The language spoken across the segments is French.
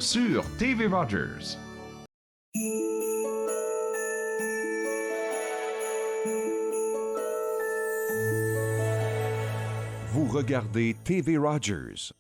sur TV Rogers. Vous regardez TV Rogers.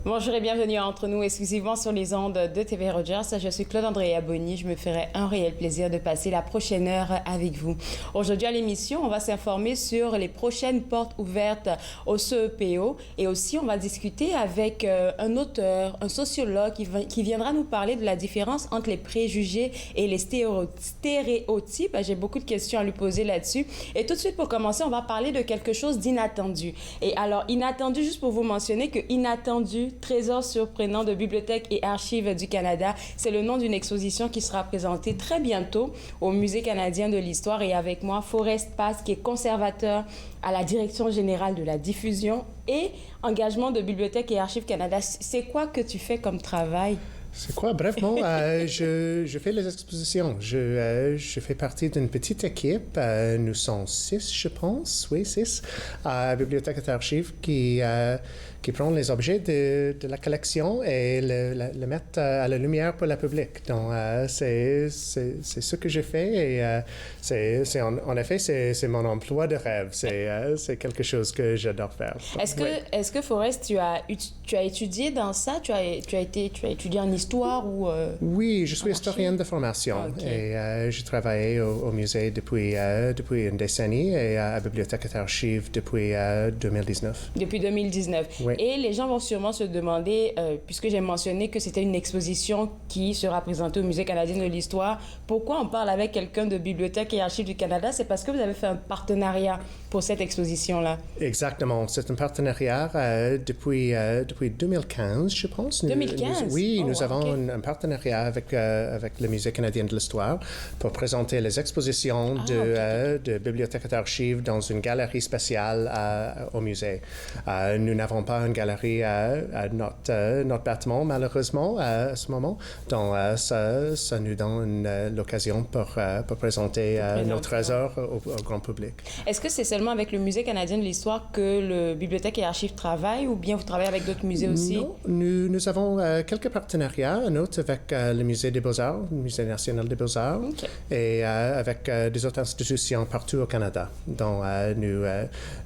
Bonjour et bienvenue à Entre nous, exclusivement sur les ondes de TV Rogers. Je suis Claude-Andrea Bonny. Je me ferai un réel plaisir de passer la prochaine heure avec vous. Aujourd'hui à l'émission, on va s'informer sur les prochaines portes ouvertes au CEPO et aussi on va discuter avec un auteur, un sociologue qui viendra nous parler de la différence entre les préjugés et les stéréotypes. J'ai beaucoup de questions à lui poser là-dessus. Et tout de suite, pour commencer, on va parler de quelque chose d'inattendu. Et alors, inattendu, juste pour vous mentionner que inattendu, Trésor surprenant de Bibliothèque et Archives du Canada, c'est le nom d'une exposition qui sera présentée très bientôt au Musée canadien de l'Histoire. Et avec moi, Forrest Passe, qui est conservateur à la Direction générale de la diffusion et engagement de Bibliothèque et Archives Canada. C'est quoi que tu fais comme travail? C'est quoi? Brièvement, je fais les expositions. Je fais partie d'une petite équipe. Nous sommes 6, je pense. Oui, 6. À Bibliothèque et Archives qui prend les objets de la collection et le mettent à la lumière pour le public. Donc, c'est ce que je fais et en effet, c'est mon emploi de rêve. C'est quelque chose que j'adore faire. Donc, Est-ce que Forrest, tu as étudié dans ça? Tu as étudié en histoire ou Oui, je suis historienne de formation et j'ai travaillé au musée depuis une décennie et à la Bibliothèque et Archives depuis 2019. Depuis 2019. Oui. Et les gens vont sûrement se demander, puisque j'ai mentionné que c'était une exposition qui sera présentée au Musée canadien de l'Histoire, pourquoi on parle avec quelqu'un de Bibliothèque et Archives du Canada? C'est parce que vous avez fait un partenariat pour cette exposition-là. Exactement. C'est un partenariat depuis 2015, je pense. 2015? Nous avons un partenariat avec le Musée canadien de l'Histoire pour présenter les expositions de Bibliothèque et Archives dans une galerie spéciale au musée. Nous n'avons pas une galerie à notre bâtiment, malheureusement, à ce moment. Donc, ça nous donne l'occasion pour présenter nos trésors au grand public. Est-ce que c'est seulement avec le Musée canadien de l'Histoire que le Bibliothèque et Archives travaille ou bien vous travaillez avec d'autres musées aussi? Non, nous avons quelques partenariats, un autre avec le Musée des Beaux-Arts, le Musée national des Beaux-Arts, et avec des autres institutions partout au Canada. Donc,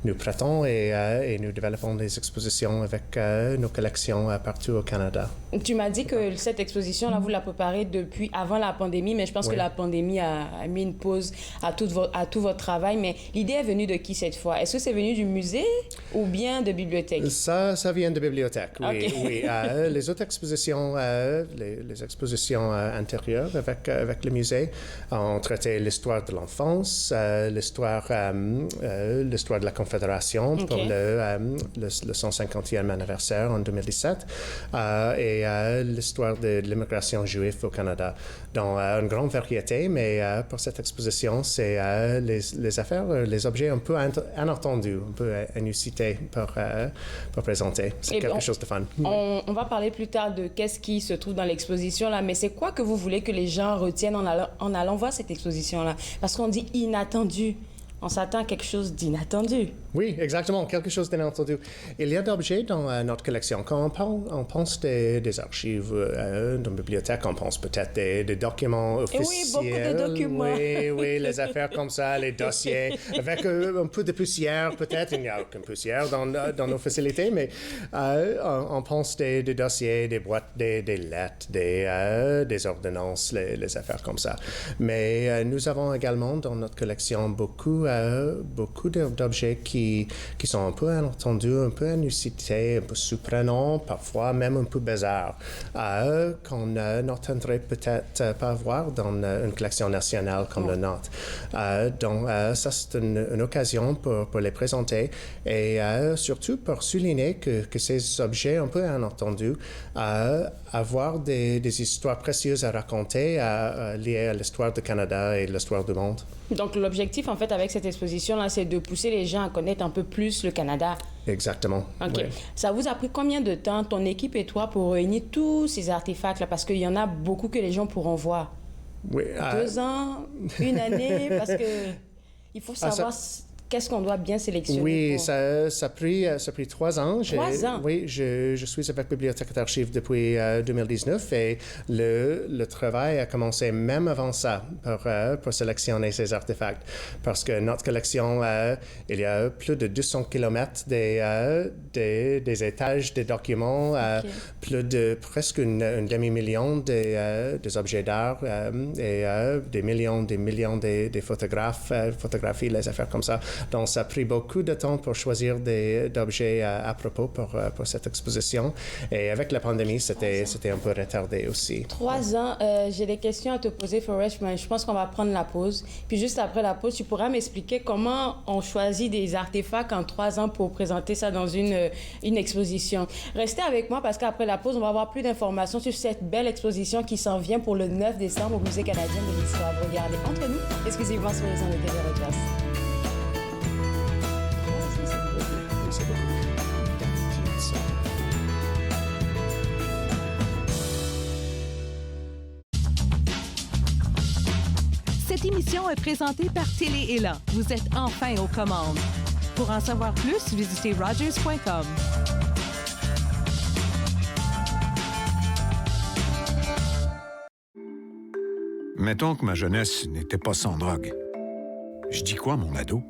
nous prêtons et nous développons des expositions avec nos collections partout au Canada. Tu m'as dit que cette exposition-là, vous la préparez depuis avant la pandémie, mais je pense que la pandémie a mis une pause à tout votre travail. Mais l'idée est venue de qui cette fois? Est-ce que c'est venu du musée ou bien de bibliothèque? Ça vient de bibliothèque, oui. Okay. Oui. Les autres expositions, les expositions intérieures avec le musée ont traité l'histoire de l'enfance, l'histoire de la Confédération pour le 150e anniversaire en 2017 et l'histoire de l'immigration juive au Canada. Donc, une grande variété, mais pour cette exposition, c'est les affaires, les objets un peu inattendus, un peu inusités pour présenter. C'est quelque chose de fun. On va parler plus tard de qu'est-ce qui se trouve dans l'exposition là, mais c'est quoi que vous voulez que les gens retiennent en allant voir cette exposition là? Parce qu'on dit inattendu. On s'attend à quelque chose d'inattendu. Oui, exactement, quelque chose d'inattendu. Il y a d'objets dans notre collection. Quand on pense des archives dans la bibliothèque, on pense peut-être des documents officiels. Oui, beaucoup de documents. Oui, les affaires comme ça, les dossiers, avec un peu de poussière peut-être. Il n'y a aucune poussière dans nos facilités, mais on pense des dossiers, des boîtes, des lettres, des ordonnances, les affaires comme ça. Mais nous avons également dans notre collection beaucoup d'objets qui sont un peu inattendus, un peu inusités, un peu surprenants, parfois même un peu bizarres, qu'on n'entendrait peut-être pas voir dans une collection nationale comme la nôtre. Donc, ça, c'est une occasion pour les présenter et surtout pour souligner que ces objets un peu inattendus avoir des histoires précieuses à raconter liées à l'histoire du Canada et l'histoire du monde. Donc, l'objectif, en fait, avec cette exposition-là, c'est de pousser les gens à connaître un peu plus le Canada. Exactement. OK. Ouais. Ça vous a pris combien de temps, ton équipe et toi, pour réunir tous ces artefacts-là? Parce qu'il y en a beaucoup que les gens pourront voir. Oui, 2 ans, une année, parce que il faut savoir qu'est-ce qu'on doit bien sélectionner. Oui, ça a pris 3 ans. 3 ans? Oui, je suis avec Bibliothèque et Archives depuis 2019 et le travail a commencé même avant ça pour sélectionner ces artefacts. Parce que notre collection, il y a plus de 200 kilomètres des étages de documents, plus de presque un demi-million des objets d'art et des millions des photographies, les affaires comme ça. Donc, ça a pris beaucoup de temps pour choisir d'objets à propos pour cette exposition. Et avec la pandémie, c'était un peu retardé aussi. 3 ans, j'ai des questions à te poser, Forrest, mais je pense qu'on va prendre la pause. Puis juste après la pause, tu pourras m'expliquer comment on choisit des artefacts en 3 ans pour présenter ça dans une exposition. Restez avec moi parce qu'après la pause, on va avoir plus d'informations sur cette belle exposition qui s'en vient pour le 9 décembre au Musée canadien de l'Histoire. Regardez entre nous, exclusivement sur les ondes de TV Rogers. Cette émission est présentée par Télé Élan. Vous êtes enfin aux commandes. Pour en savoir plus, visitez rogers.com. Mettons que ma jeunesse n'était pas sans drogue. Je dis quoi, mon ado?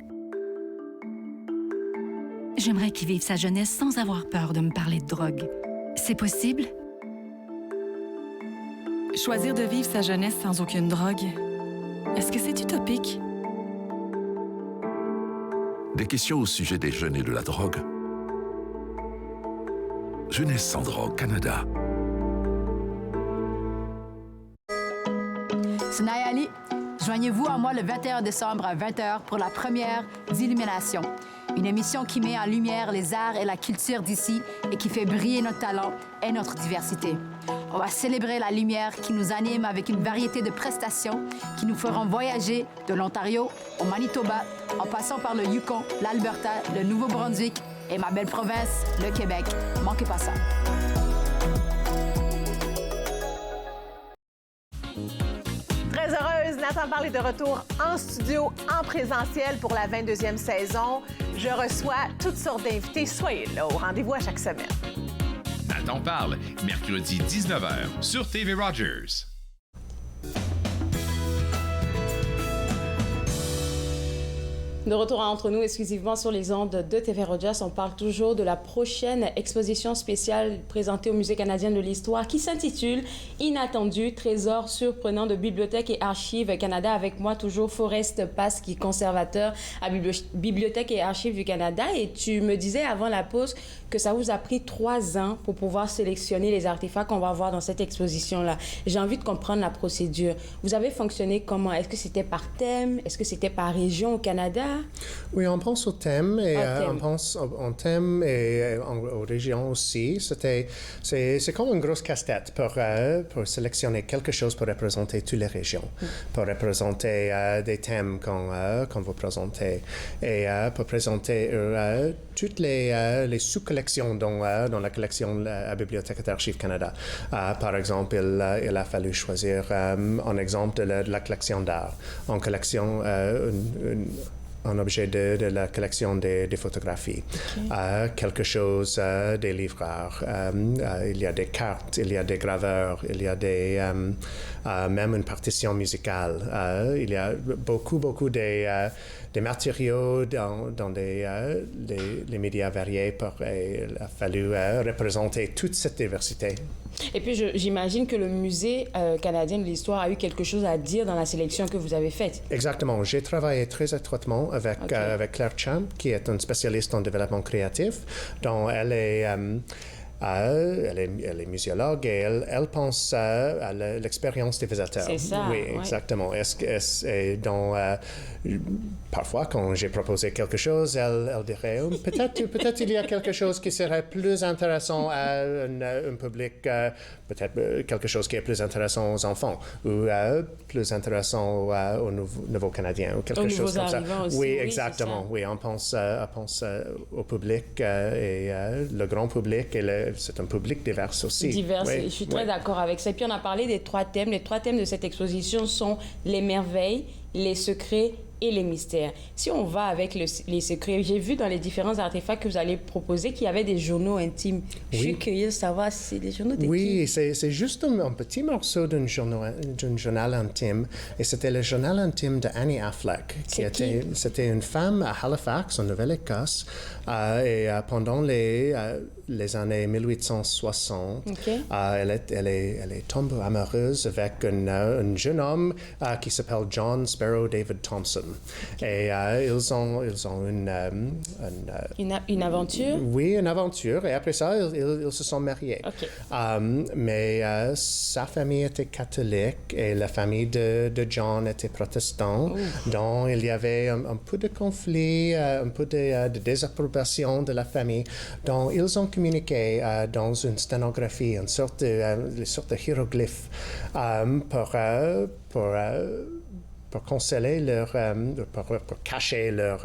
J'aimerais qu'il vive sa jeunesse sans avoir peur de me parler de drogue. C'est possible? Choisir de vivre sa jeunesse sans aucune drogue, est-ce que c'est utopique? Des questions au sujet des jeunes et de la drogue. Jeunesse sans drogue, Canada. C'est Nayali. Joignez-vous à moi le 21 décembre à 20h pour la première d'Illumination. Une émission qui met en lumière les arts et la culture d'ici et qui fait briller notre talent et notre diversité. On va célébrer la lumière qui nous anime avec une variété de prestations qui nous feront voyager de l'Ontario au Manitoba, en passant par le Yukon, l'Alberta, le Nouveau-Brunswick et ma belle province, le Québec. Manquez pas ça. Très heureuse, Nathan Parle est de retour en studio, en présentiel pour la 22e saison. Je reçois toutes sortes d'invités. Soyez là, au rendez-vous à chaque semaine. Nathan Parle, mercredi 19h sur TV Rogers. De retour entre nous exclusivement sur les ondes de TV Rogers, on parle toujours de la prochaine exposition spéciale présentée au Musée canadien de l'Histoire qui s'intitule « Inattendu, trésor surprenant de Bibliothèque et Archives Canada ». Avec moi toujours Forrest Passe, qui est conservateur à Bibliothèque et Archives du Canada. Et tu me disais avant la pause que ça vous a pris 3 ans pour pouvoir sélectionner les artefacts qu'on va voir dans cette exposition-là. J'ai envie de comprendre la procédure. Vous avez fonctionné comment? Est-ce que c'était par thème? Est-ce que c'était par région au Canada? Oui, on pense au thème et on pense en thème et aux régions aussi. C'est comme une grosse casse-tête pour sélectionner quelque chose pour représenter toutes les régions, pour représenter des thèmes qu'on veut présenter et pour présenter toutes les sous-collections dans la collection à Bibliothèque et Archives Canada. Par exemple, il a fallu choisir un exemple de la collection d'art, en collection un objet de la collection des photographies, quelque chose des livres rares. Il y a des cartes, il y a des graveurs, il y a même une partition musicale. Il y a beaucoup des matériaux dans les médias variés. Il a fallu représenter toute cette diversité. Et puis, j'imagine que le Musée canadien de l'Histoire a eu quelque chose à dire dans la sélection que vous avez faite. Exactement. J'ai travaillé très étroitement avec Claire Champ, qui est une spécialiste en développement créatif, dont elle est muséologue et elle pense à l'expérience des visiteurs. C'est ça. Oui, exactement. Parfois, quand j'ai proposé quelque chose, elle dirait peut-être il y a quelque chose qui serait plus intéressant à un public, peut-être quelque chose qui est plus intéressant aux enfants ou plus intéressant aux nouveaux Canadiens ou quelque chose comme ça. Aussi, oui, exactement. Oui, on pense au public et le grand public et c'est un public divers aussi. Divers, je suis très d'accord avec ça. Et puis on a parlé des 3 thèmes. Les 3 thèmes de cette exposition sont les merveilles, les secrets et les mystères. Si on va avec les secrets, j'ai vu dans les différents artefacts que vous allez proposer qu'il y avait des journaux intimes. Je suis curieuse de savoir si c'est des journaux de qui? C'est juste un petit morceau d'un journal intime. Et c'était le journal intime de Annie Affleck. C'était une femme à Halifax, en Nouvelle-Écosse. Et pendant les années 1860, elle est tombée amoureuse avec un jeune homme qui s'appelle John Sparrow David Thompson. Et ils ont une aventure? Oui, une aventure. Et après ça, ils se sont mariés. Mais sa famille était catholique et la famille de John était protestante. Donc, il y avait un peu de conflit, un peu de désapprobation de la famille. Donc, ils ont communiqué dans une sténographie, une sorte de hiéroglyphe pour consoler pour cacher leur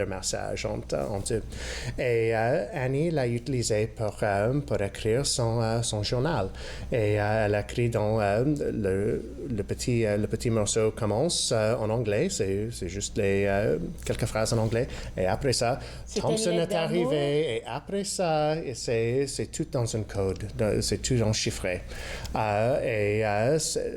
message entre eux. Et Annie l'a utilisé pour écrire son journal. Et elle a écrit dans le petit morceau commence en anglais, c'est juste quelques phrases en anglais. Et après ça, Thompson est arrivé. Et après ça, c'est tout dans un code, c'est tout enchiffré. Et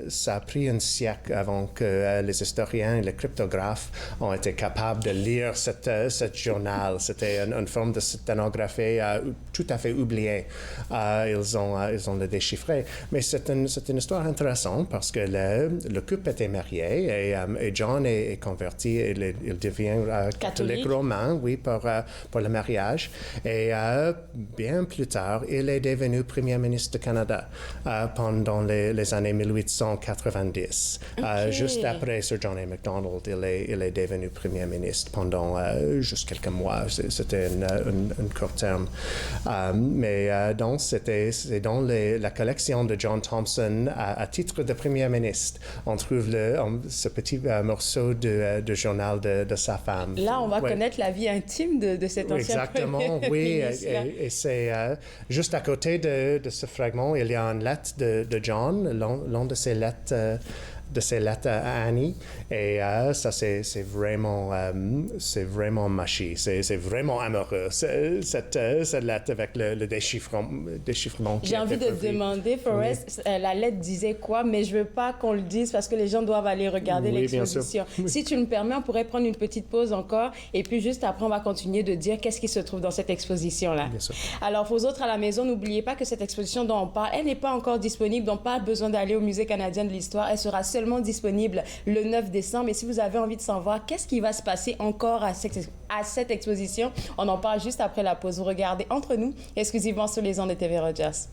ça a pris un siècle avant que les historiens et les cryptographes ont été capables de lire cette journal. C'était une forme de sténographie tout à fait oubliée. Ils ont le déchiffré. Mais c'est une histoire intéressante parce que le couple était marié et John est converti. Il devient catholique romain, oui, pour le mariage. Et bien plus tard, il est devenu premier ministre du Canada pendant les années 1890. Juste après Sir John A. Macdonald, il est devenu premier ministre pendant juste quelques mois. C'était un court terme. Mais donc, c'est dans la collection de John Thompson, à titre de premier ministre, on trouve ce petit morceau de journal de sa femme. Là, on va connaître la vie intime de cet ancien premier ministre. Et c'est juste à côté de ce fragment, il y a une lettre de John, l'une de ses lettres à Annie. Et ça, c'est vraiment machi. C'est vraiment amoureux, cette lettre avec le déchiffrement. J'ai envie de demander, Forrest, la lettre disait quoi, mais je ne veux pas qu'on le dise parce que les gens doivent aller regarder l'exposition. Si tu me permets, on pourrait prendre une petite pause encore et puis juste après, on va continuer de dire qu'est-ce qui se trouve dans cette exposition-là. Bien sûr. Alors, pour vous autres à la maison, n'oubliez pas que cette exposition dont on parle, elle n'est pas encore disponible, donc pas besoin d'aller au Musée canadien de l'histoire. Elle sera seulement disponible le 9 décembre. Et si vous avez envie de savoir qu'est-ce qui va se passer encore à cette exposition, on en parle juste après la pause. Vous regardez Entre nous, exclusivement sur les ondes de TV Rogers.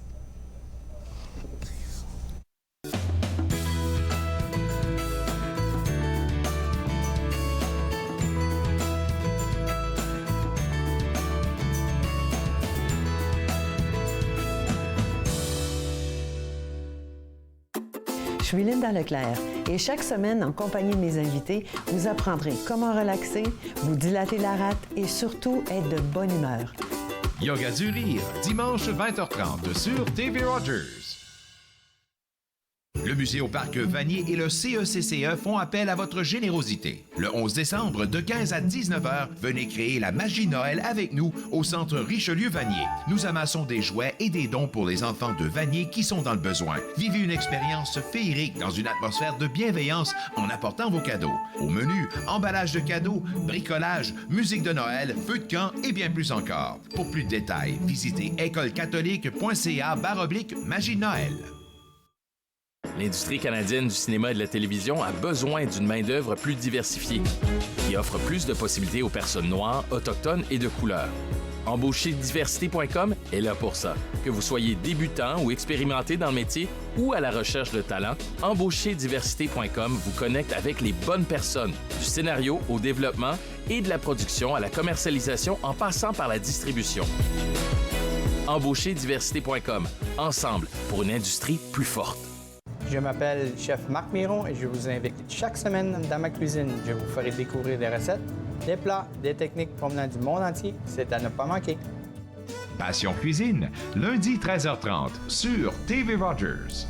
Je suis Linda Leclerc et chaque semaine, en compagnie de mes invités, vous apprendrez comment relaxer, vous dilater la rate et surtout être de bonne humeur. Yoga du rire, dimanche 20h30 sur TV Rogers. Le Musée au Parc Vanier et le CECCE font appel à votre générosité. Le 11 décembre, de 15 à 19h, venez créer la magie Noël avec nous au Centre Richelieu-Vanier. Nous amassons des jouets et des dons pour les enfants de Vanier qui sont dans le besoin. Vivez une expérience féerique dans une atmosphère de bienveillance en apportant vos cadeaux. Au menu, emballage de cadeaux, bricolage, musique de Noël, feu de camp et bien plus encore. Pour plus de détails, visitez écolecatholique.ca/magie Noël. L'industrie canadienne du cinéma et de la télévision a besoin d'une main-d'œuvre plus diversifiée, qui offre plus de possibilités aux personnes noires, autochtones et de couleur. Embaucherdiversité.com est là pour ça. Que vous soyez débutant ou expérimenté dans le métier ou à la recherche de talent, Embaucherdiversité.com vous connecte avec les bonnes personnes, du scénario au développement et de la production à la commercialisation en passant par la distribution. Embaucherdiversité.com, ensemble pour une industrie plus forte. Je m'appelle Chef Marc Miron et je vous invite chaque semaine dans ma cuisine. Je vous ferai découvrir des recettes, des plats, des techniques provenant du monde entier. C'est à ne pas manquer. Passion Cuisine, lundi 13h30 sur TV Rogers.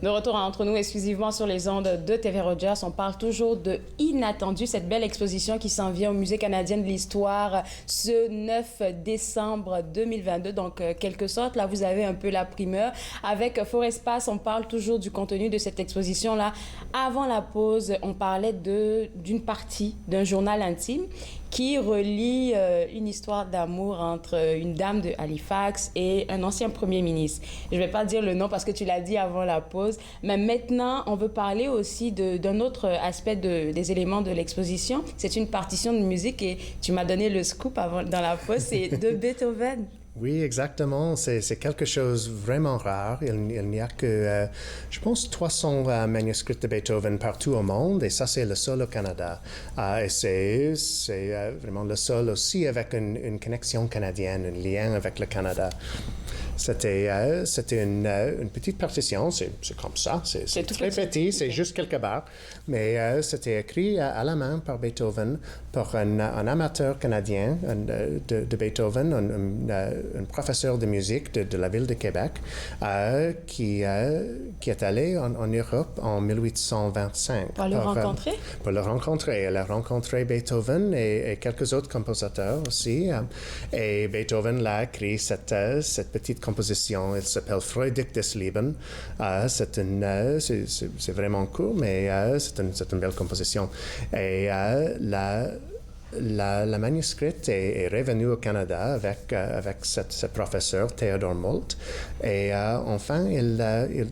De retour entre nous exclusivement sur les ondes de TV Rogers, on parle toujours de Inattendu, cette belle exposition qui s'en vient au Musée canadien de l'histoire ce 9 décembre 2022. Donc, quelque sorte, là, vous avez un peu la primeur. Avec Forespace, on parle toujours du contenu de cette exposition-là. Avant la pause, on parlait d'une partie d'un journal intime qui relie une histoire d'amour entre une dame de Halifax et un ancien premier ministre. Je ne vais pas dire le nom parce que tu l'as dit avant la pause, mais maintenant, on veut parler aussi d'un autre aspect des éléments de l'exposition. C'est une partition de musique et tu m'as donné le scoop dans la pause, c'est de Beethoven. Oui, exactement. C'est quelque chose vraiment rare. Il n'y a que, je pense, 300 manuscrits de Beethoven partout au monde, et ça, c'est le seul au Canada. Et c'est vraiment le seul aussi avec une connexion canadienne, un lien avec le Canada. C'était une petite partition, c'est comme ça, c'est très petit, c'est juste quelques barres, mais c'était écrit à la main par Beethoven, par un amateur canadien de Beethoven, un professeur de musique de la ville de Québec, qui est allé en Europe en 1825. Pour le rencontrer? Pour le rencontrer. Elle a rencontré Beethoven et quelques autres compositeurs aussi. Et Beethoven l'a écrit cette petite composition. Elle s'appelle Freudig des Leben. C'est vraiment court, mais c'est une belle composition. Et la manuscrit est revenue au Canada avec ce professeur, Theodore Molt. Et enfin, il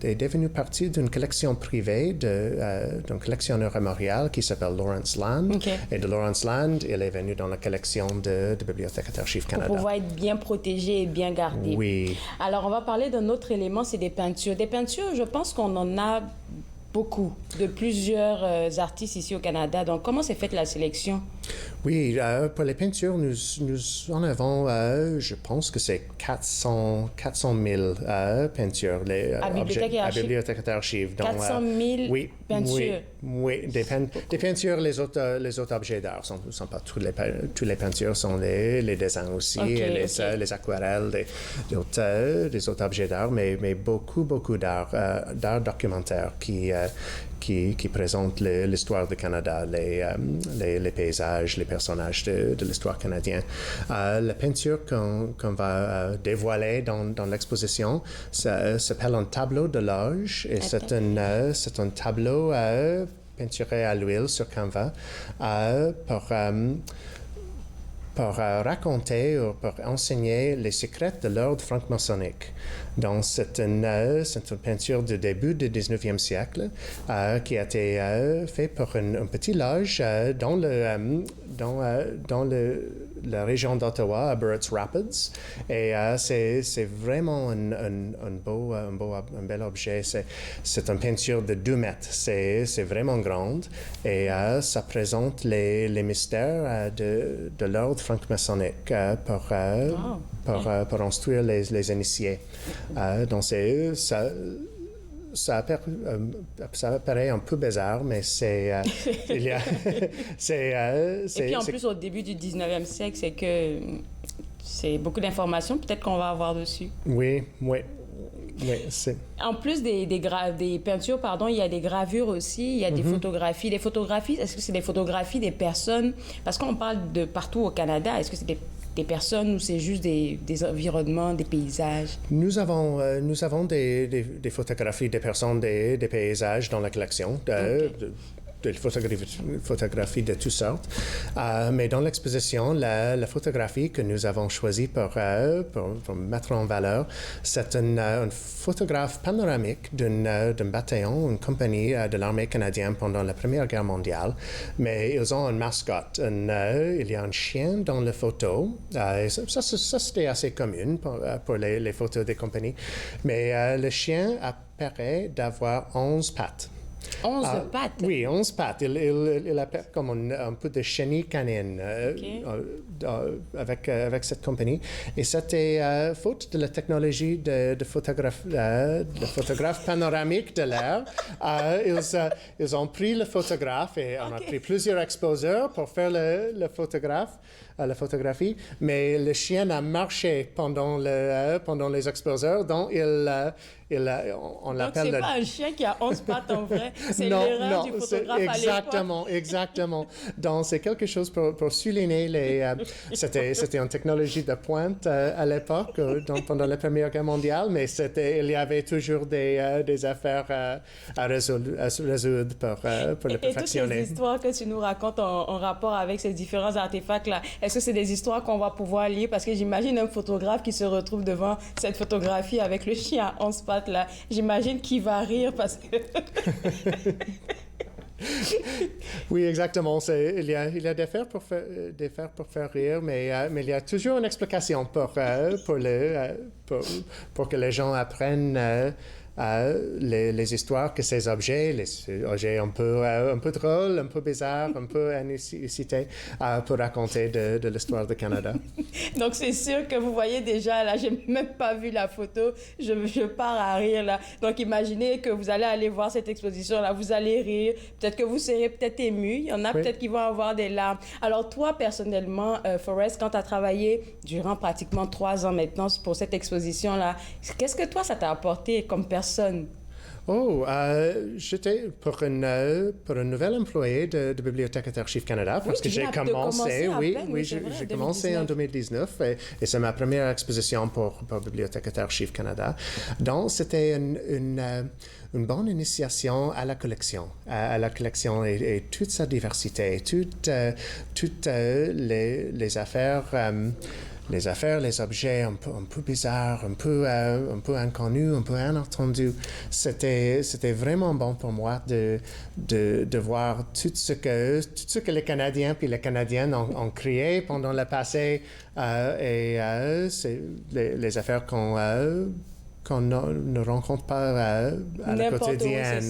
est devenu partie d'une collection privée d'un collectionneur à Montréal qui s'appelle Lawrence Land. Okay. Et de Lawrence Land, il est venu dans la collection de Bibliothèque d'Archives Canada. Pour pouvoir être bien protégé et bien gardé. Oui. Alors, on va parler d'un autre élément, c'est des peintures. Des peintures, je pense qu'on en a beaucoup, de plusieurs artistes ici au Canada. Donc, comment s'est faite la sélection? Oui, pour les peintures, nous en avons, je pense que c'est 400 000 peintures. À Bibliothèque d'Archives. 400 000 peintures? Oui. Des peintures, les autres objets d'art. Ce ne sont pas toutes les peintures, sont les dessins aussi, les aquarelles, des autres objets d'art, mais beaucoup d'art documentaire qui présente l'histoire du Canada, les paysages, les personnages de l'histoire canadienne. La peinture qu'on va dévoiler dans l'exposition s'appelle un tableau de loge, et c'est un tableau peinturé à l'huile sur canevas pour raconter ou pour enseigner les secrets de l'ordre franc-maçonnique. Donc, c'est une peinture du début du 19e siècle qui a été faite pour une petite loge dans la région d'Ottawa, à Burt's Rapids. Et c'est vraiment un bel objet. C'est une peinture de 2 mètres. C'est vraiment grande. Et ça présente les mystères de l'ordre franc-maçonnique pour instruire les initiés. Donc, ça paraît un peu bizarre, mais c'est... Et puis en plus, au début du 19e siècle, c'est beaucoup d'informations peut-être qu'on va avoir dessus. Oui. En plus des peintures, il y a des gravures aussi, il y a des photographies. Des photographies, est-ce que c'est des photographies des personnes? Parce qu'on parle de partout au Canada, est-ce que c'est des personnes ou c'est juste des environnements, des paysages? Nous avons des photographies des personnes, des paysages dans la collection. Des photographies de toutes sortes. Mais dans l'exposition, la photographie que nous avons choisie pour mettre en valeur, c'est une photographe panoramique d'un bataillon, une compagnie de l'armée canadienne pendant la Première Guerre mondiale. Mais ils ont une mascotte. Il y a un chien dans la photo. Ça c'était assez commun pour les photos des compagnies. Mais le chien apparaît d'avoir 11 pattes. 11 pattes? Oui, 11 pattes. Il a comme un peu de chenille canine avec cette compagnie. Et c'était faute de la technologie de photographe panoramique de l'air. Ils ont pris le photographe et on a pris plusieurs exposeurs pour faire la photographie, mais le chien a marché pendant les exposeurs, donc on l'appelle... Donc, c'est pas un chien qui a 11 pattes en vrai, c'est l'erreur du photographe exactement. Donc, c'est quelque chose pour souligner c'était une technologie de pointe à l'époque, pendant la Première Guerre mondiale, mais il y avait toujours des affaires à résoudre pour le perfectionner. Et toutes ces histoires que tu nous racontes en rapport avec ces différents artefacts-là, est-ce que c'est des histoires qu'on va pouvoir lire? Parce que j'imagine un photographe qui se retrouve devant cette photographie avec le chien à 11 pattes, là. J'imagine qu'il va rire parce que... Oui, exactement. Il y a des faits pour faire rire, mais il y a toujours une explication pour que les gens apprennent les histoires que ces objets un peu drôles, un peu bizarres, un peu inusités, pour raconter de l'histoire du Canada. Donc, c'est sûr que vous voyez déjà, là, j'ai même pas vu la photo, je pars à rire, là. Donc, imaginez que vous allez aller voir cette exposition-là, vous allez rire, peut-être que vous serez peut-être ému, il y en a peut-être qui vont avoir des larmes. Alors, toi, personnellement, Forrest, quand tu as travaillé durant pratiquement 3 ans maintenant pour cette exposition-là, qu'est-ce que toi, ça t'a apporté comme personne? J'étais pour une nouvelle employée de Bibliothèque et Archives Canada parce que j'ai commencé, j'ai commencé en 2019 et c'est ma première exposition pour Bibliothèque et Archives Canada. Donc, c'était une bonne initiation à la collection et toute sa diversité, toutes les affaires... les objets un peu bizarres, un peu inconnus, un peu inattendus. C'était vraiment bon pour moi de voir tout ce que les Canadiens puis les Canadiennes ont créé pendant le passé et les affaires qu'on ne rencontre pas à la quotidienne.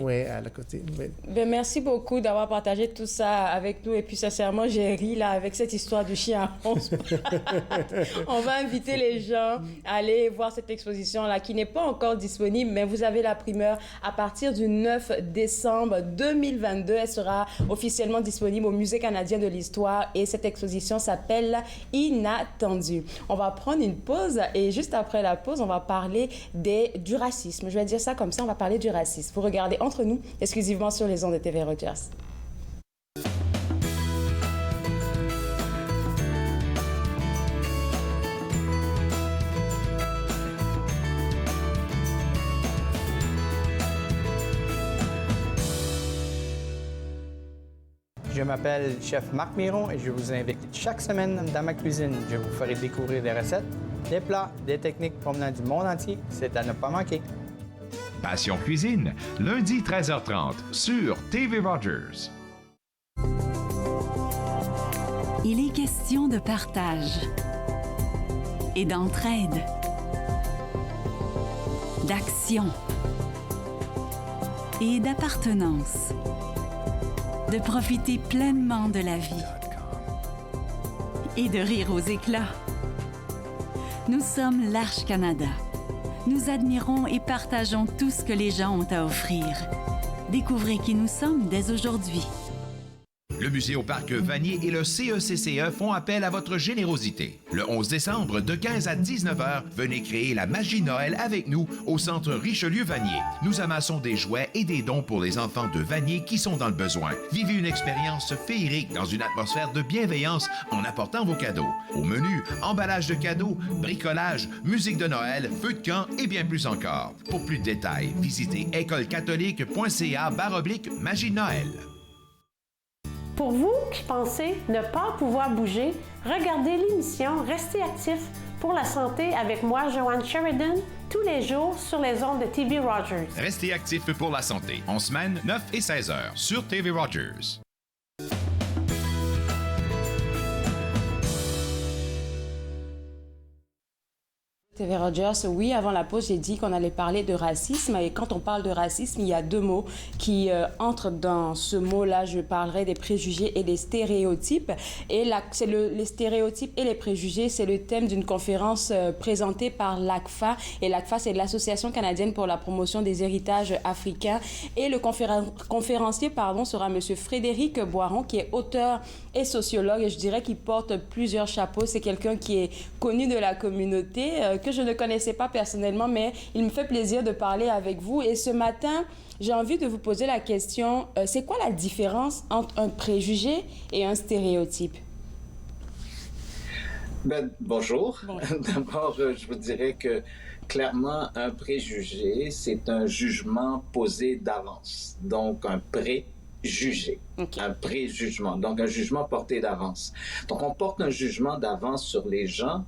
Oui, à la quotidienne. Ben, merci beaucoup d'avoir partagé tout ça avec nous. Et puis, sincèrement, j'ai ri là avec cette histoire du chien à 11 pattes. On va inviter les gens à aller voir cette exposition-là qui n'est pas encore disponible, mais vous avez la primeur à partir du 9 décembre 2022. Elle sera officiellement disponible au Musée canadien de l'histoire et cette exposition s'appelle Inattendu. On va prendre une pause et juste après la pause, on va parler du racisme. Je vais dire ça comme ça, on va parler du racisme. Vous regardez Entre nous, exclusivement sur les ondes de TV Rogers. Je m'appelle Chef Marc Miron et je vous invite chaque semaine dans ma cuisine. Je vous ferai découvrir des recettes, des plats, des techniques provenant du monde entier. C'est à ne pas manquer. Passion Cuisine, lundi 13h30 sur TV Rogers. Il est question de partage et d'entraide, d'action et d'appartenance, de profiter pleinement de la vie et de rire aux éclats. Nous sommes l'Arche Canada. Nous admirons et partageons tout ce que les gens ont à offrir. Découvrez qui nous sommes dès aujourd'hui. Le Musée au Parc Vanier et le CECCE font appel à votre générosité. Le 11 décembre, de 15 à 19h, venez créer la magie Noël avec nous au Centre Richelieu-Vanier. Nous amassons des jouets et des dons pour les enfants de Vanier qui sont dans le besoin. Vivez une expérience féerique dans une atmosphère de bienveillance en apportant vos cadeaux. Au menu, emballage de cadeaux, bricolage, musique de Noël, feu de camp et bien plus encore. Pour plus de détails, visitez écolecatholique.ca/magie Noël. Pour vous qui pensez ne pas pouvoir bouger, regardez l'émission Restez actif pour la santé avec moi, Joanne Sheridan, tous les jours sur les ondes de TV Rogers. Restez actif pour la santé, en semaine 9 et 16 heures sur TV Rogers. TV Rogers, oui, avant la pause, j'ai dit qu'on allait parler de racisme. Et quand on parle de racisme, il y a deux mots qui entrent dans ce mot-là. Je parlerai des préjugés et des stéréotypes. Et les stéréotypes et les préjugés, c'est le thème d'une conférence présentée par l'ACFA. Et l'ACFA, c'est l'Association canadienne pour la promotion des héritages africains. Et le conférencier sera M. Frédéric Boiron, qui est auteur et sociologue. Et je dirais qu'il porte plusieurs chapeaux. C'est quelqu'un qui est connu de la communauté, que je ne connaissais pas personnellement, mais il me fait plaisir de parler avec vous. Et ce matin, j'ai envie de vous poser la question, c'est quoi la différence entre un préjugé et un stéréotype? Bonjour. D'abord, je vous dirais que clairement, un préjugé, c'est un jugement posé d'avance. Donc, un préjugé, un préjugement, donc un jugement porté d'avance. Donc, on porte un jugement d'avance sur les gens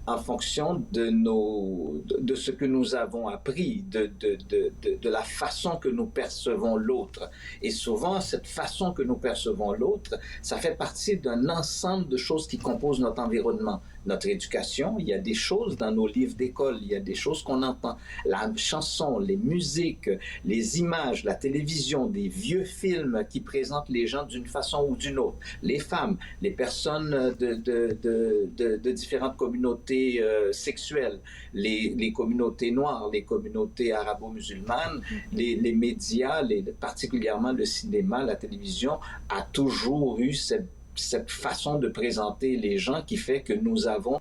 en fonction de ce que nous avons appris, de la façon que nous percevons l'autre. Et souvent, cette façon que nous percevons l'autre, ça fait partie d'un ensemble de choses qui composent notre environnement. Notre éducation, il y a des choses dans nos livres d'école, il y a des choses qu'on entend. La chanson, les musiques, les images, la télévision, des vieux films qui présentent les gens d'une façon ou d'une autre. Les femmes, les personnes de différentes communautés sexuelles, les communautés noires, les communautés arabo-musulmanes, les médias, particulièrement le cinéma, la télévision, a toujours eu cette façon de présenter les gens qui fait que nous avons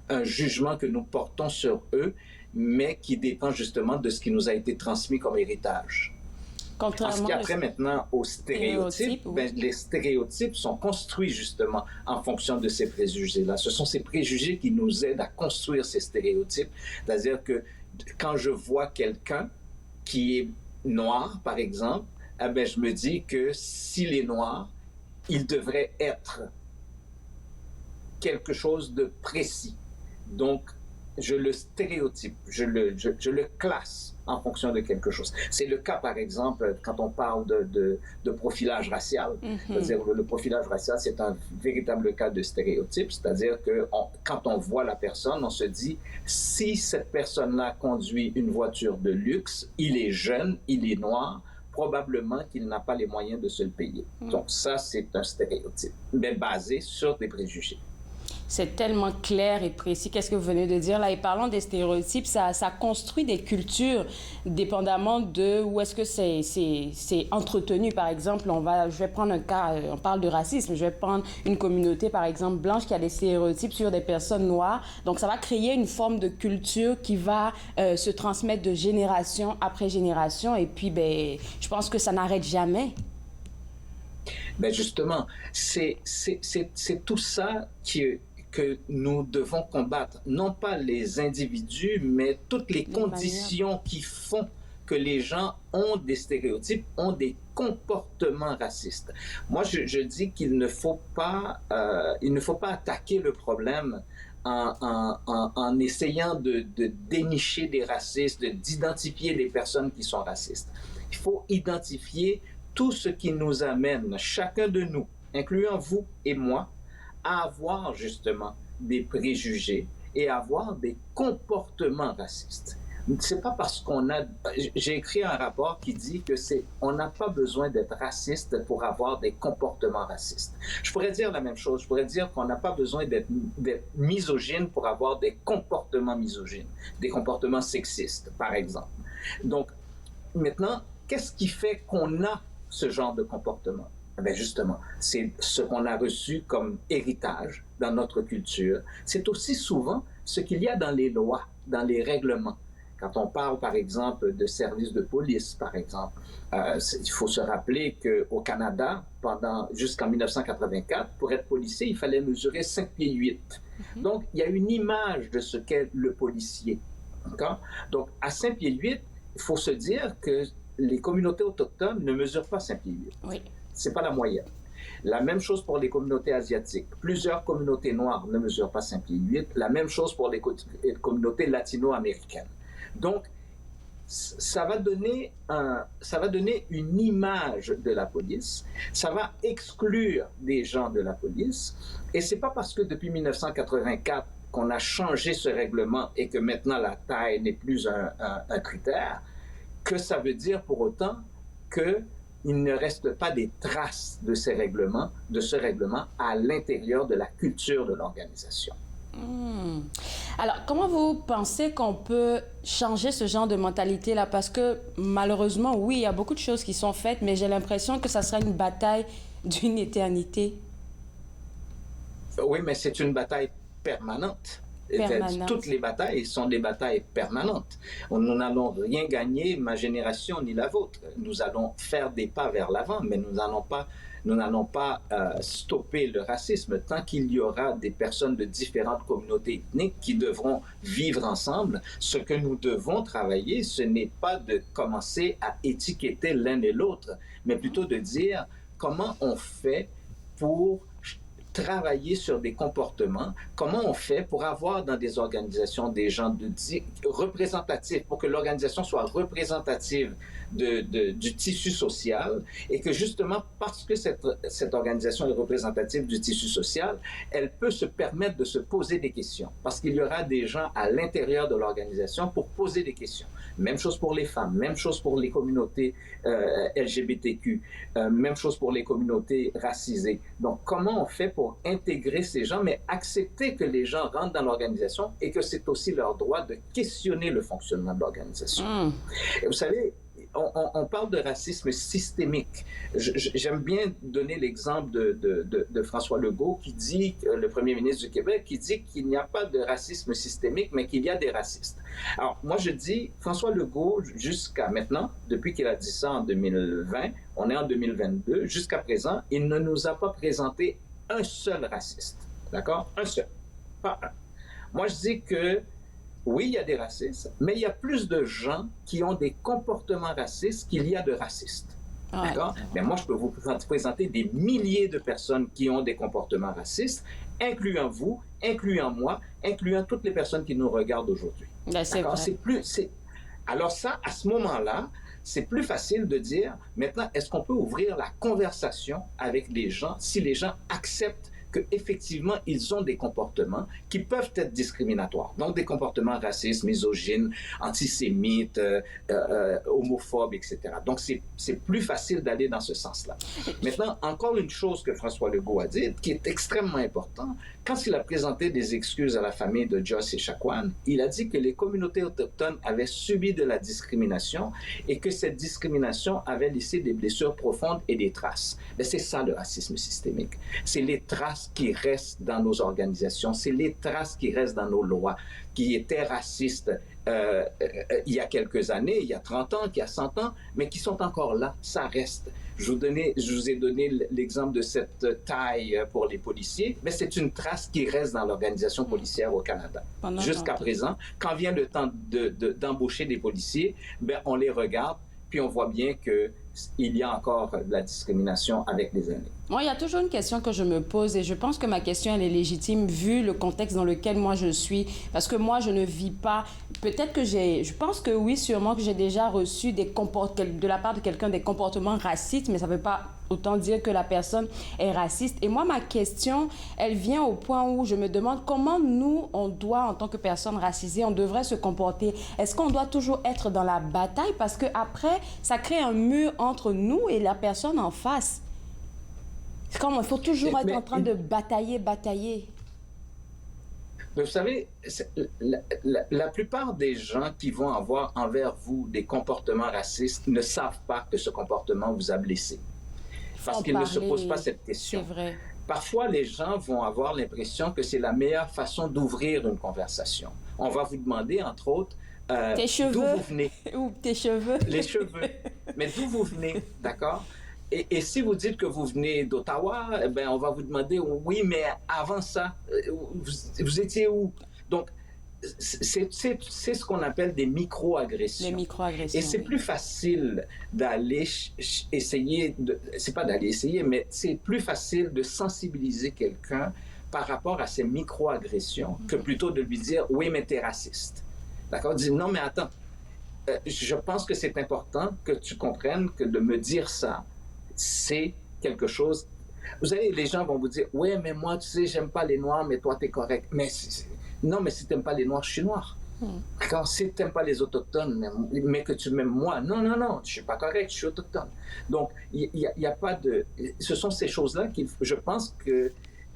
un jugement que nous portons sur eux, mais qui dépend justement de ce qui nous a été transmis comme héritage. En ce qui a trait maintenant aux stéréotypes, les stéréotypes sont construits justement en fonction de ces préjugés-là. Ce sont ces préjugés qui nous aident à construire ces stéréotypes. C'est-à-dire que quand je vois quelqu'un qui est noir, par exemple, je me dis que s'il est noir, il devrait être quelque chose de précis. Donc, je le stéréotype, je le classe en fonction de quelque chose. C'est le cas, par exemple, quand on parle de profilage racial. C'est-à-dire le profilage racial, c'est un véritable cas de stéréotype. C'est-à-dire que quand on voit la personne, on se dit, si cette personne-là conduit une voiture de luxe, il est jeune, il est noir, probablement qu'il n'a pas les moyens de se le payer. Donc ça, c'est un stéréotype, mais basé sur des préjugés. C'est tellement clair et précis. Qu'est-ce que vous venez de dire là? Et parlant des stéréotypes, ça construit des cultures dépendamment de où est-ce que c'est entretenu. Par exemple, je vais prendre un cas, on parle de racisme, je vais prendre une communauté, par exemple, blanche qui a des stéréotypes sur des personnes noires. Donc, ça va créer une forme de culture qui va se transmettre de génération après génération. Et puis, je pense que ça n'arrête jamais. Justement, c'est tout ça que nous devons combattre. Non pas les individus, mais toutes les conditions qui font que les gens ont des stéréotypes, ont des comportements racistes. Moi, je dis qu'il ne faut pas attaquer le problème en essayant de dénicher des racistes, d'identifier des personnes qui sont racistes. Il faut identifier tout ce qui nous amène, chacun de nous, incluant vous et moi, à avoir justement des préjugés et à avoir des comportements racistes. C'est pas parce qu'on a... J'ai écrit un rapport qui dit que on n'a pas besoin d'être raciste pour avoir des comportements racistes. Je pourrais dire la même chose. Je pourrais dire qu'on n'a pas besoin d'être misogyne pour avoir des comportements misogynes, des comportements sexistes, par exemple. Donc, maintenant, qu'est-ce qui fait qu'on a ce genre de comportement? Justement, c'est ce qu'on a reçu comme héritage dans notre culture. C'est aussi souvent ce qu'il y a dans les lois, dans les règlements. Quand on parle, par exemple, de services de police, par exemple, il faut se rappeler qu'au Canada, jusqu'en 1984, pour être policier, il fallait mesurer 5 pieds 8. Donc, il y a une image de ce qu'est le policier. Donc, à 5 pieds 8, il faut se dire que les communautés autochtones ne mesurent pas 5 pieds 8. Oui. Ce n'est pas la moyenne. La même chose pour les communautés asiatiques. Plusieurs communautés noires ne mesurent pas 5 pieds 8. La même chose pour les communautés latino-américaines. Donc, ça va donner une image de la police. Ça va exclure des gens de la police. Et ce n'est pas parce que depuis 1984, qu'on a changé ce règlement et que maintenant la taille n'est plus un critère, que ça veut dire pour autant qu'il ne reste pas des traces de ce règlement à l'intérieur de la culture de l'organisation. Alors, comment vous pensez qu'on peut changer ce genre de mentalité-là? Parce que malheureusement, oui, il y a beaucoup de choses qui sont faites, mais j'ai l'impression que ça sera une bataille d'une éternité. Oui, mais c'est une bataille permanente. Toutes les batailles sont des batailles permanentes. Nous n'allons rien gagner, ma génération ni la vôtre. Nous allons faire des pas vers l'avant, mais nous n'allons pas stopper le racisme tant qu'il y aura des personnes de différentes communautés ethniques qui devront vivre ensemble. Ce que nous devons travailler, ce n'est pas de commencer à étiqueter l'un et l'autre, mais plutôt de dire comment on fait pour travailler sur des comportements, comment on fait pour avoir dans des organisations des gens représentatifs, pour que l'organisation soit représentative du tissu social et que justement parce que cette organisation est représentative du tissu social, elle peut se permettre de se poser des questions parce qu'il y aura des gens à l'intérieur de l'organisation pour poser des questions. Même chose pour les femmes, même chose pour les communautés LGBTQ, même chose pour les communautés racisées. Donc comment on fait pour intégrer ces gens, mais accepter que les gens rentrent dans l'organisation et que c'est aussi leur droit de questionner le fonctionnement de l'organisation. Et vous savez, on parle de racisme systémique. J'aime bien donner l'exemple de François Legault, qui dit, le premier ministre du Québec, qui dit qu'il n'y a pas de racisme systémique, mais qu'il y a des racistes. Alors, moi, je dis, François Legault, jusqu'à maintenant, depuis qu'il a dit ça en 2020, on est en 2022, jusqu'à présent, il ne nous a pas présenté un seul raciste. D'accord? Un seul. Pas un. Moi, je dis que oui, il y a des racistes, mais il y a plus de gens qui ont des comportements racistes qu'il y a de racistes. D'accord? Mais moi, je peux vous présenter des milliers de personnes qui ont des comportements racistes, incluant vous, incluant moi, incluant toutes les personnes qui nous regardent aujourd'hui. D'accord? Alors ça, à ce moment-là, c'est plus facile de dire, maintenant, est-ce qu'on peut ouvrir la conversation avec les gens si les gens acceptent qu'effectivement, ils ont des comportements qui peuvent être discriminatoires. Donc, des comportements racistes, misogynes, antisémites, homophobes, etc. Donc, c'est plus facile d'aller dans ce sens-là. Maintenant, encore une chose que François Legault a dit, qui est extrêmement important, quand il a présenté des excuses à la famille de Joyce Echaquan, il a dit que les communautés autochtones avaient subi de la discrimination et que cette discrimination avait laissé des blessures profondes et des traces. Mais c'est ça le racisme systémique. C'est les traces qui restent dans nos organisations, c'est les traces qui restent dans nos lois, qui étaient racistes il y a quelques années, il y a 30 ans, il y a 100 ans, mais qui sont encore là, ça reste. Je vous ai donné l'exemple de cette taille pour les policiers, mais c'est une trace qui reste dans l'organisation policière au Canada. Jusqu'à présent, quand vient le temps d'embaucher des policiers, ben, on les regarde, puis on voit bien qu'il y a encore de la discrimination avec les aînés. Moi, il y a toujours une question que je me pose et je pense que ma question, elle est légitime vu le contexte dans lequel moi je suis. Parce que moi, je ne vis pas... Peut-être que je pense que oui, sûrement que j'ai déjà reçu de la part de quelqu'un des comportements racistes, mais ça ne veut pas autant dire que la personne est raciste. Et moi, ma question, elle vient au point où je me demande comment nous, on doit, en tant que personne racisée, on devrait se comporter. Est-ce qu'on doit toujours être dans la bataille? Parce qu'après, ça crée un mur entre nous et la personne en face. C'est comme il faut toujours être en train de batailler. Mais vous savez, la plupart des gens qui vont avoir envers vous des comportements racistes ne savent pas que ce comportement vous a blessé. Parce qu'ils ne se posent pas cette question. C'est vrai. Parfois, les gens vont avoir l'impression que c'est la meilleure façon d'ouvrir une conversation. On va vous demander, entre autres, d'où vous venez. Ou tes cheveux. Les cheveux. Mais d'où vous venez, d'accord? Et si vous dites que vous venez d'Ottawa, eh bien, on va vous demander, oui, mais avant ça, vous étiez où? Donc, c'est ce qu'on appelle des micro-agressions. Les micro-agressions. Et c'est plus facile d'aller essayer, c'est pas d'aller essayer, mais c'est plus facile de sensibiliser quelqu'un par rapport à ces micro-agressions que plutôt de lui dire, oui, mais t'es raciste. D'accord? Dire, non, mais attends, je pense que c'est important que tu comprennes que de me dire ça, c'est quelque chose... Vous savez, les gens vont vous dire, ouais, mais moi, tu sais, j'aime pas les Noirs, mais toi, t'es correct. Mais Non, mais si tu n'aimes pas les Noirs, je suis noir. D'accord? Si tu n'aimes pas les Autochtones, mais que tu m'aimes moi, non, je ne suis pas correct, je suis autochtone. Donc, il n'y a pas de... Ce sont ces choses-là qui, je pense que,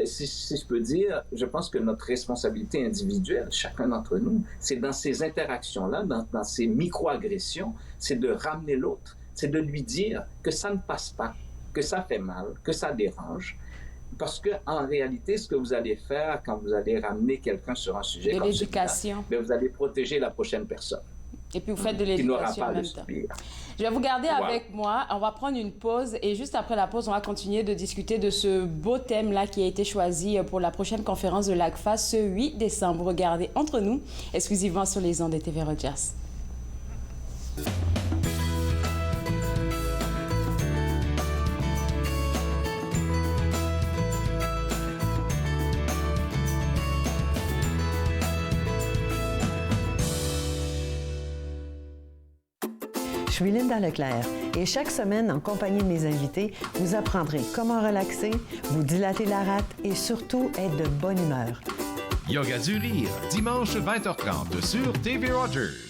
si je peux dire, je pense que notre responsabilité individuelle, chacun d'entre nous, c'est dans ces interactions-là, dans ces micro-agressions, c'est de ramener l'autre, c'est de lui dire que ça ne passe pas, que ça fait mal, que ça dérange. Parce qu'en réalité, ce que vous allez faire quand vous allez ramener quelqu'un sur un sujet de comme l'éducation, celui-là, vous allez protéger la prochaine personne. Et puis vous faites de l'éducation en même temps. Je vais vous garder avec moi. On va prendre une pause et juste après la pause, on va continuer de discuter de ce beau thème-là qui a été choisi pour la prochaine conférence de l'ACFA ce 8 décembre. Regardez Entre nous, exclusivement sur les ondes de TV Rogers. Je suis Linda Leclerc et chaque semaine, en compagnie de mes invités, vous apprendrez comment relaxer, vous dilater la rate et surtout être de bonne humeur. Yoga du rire, dimanche 20h30 sur TV Rogers.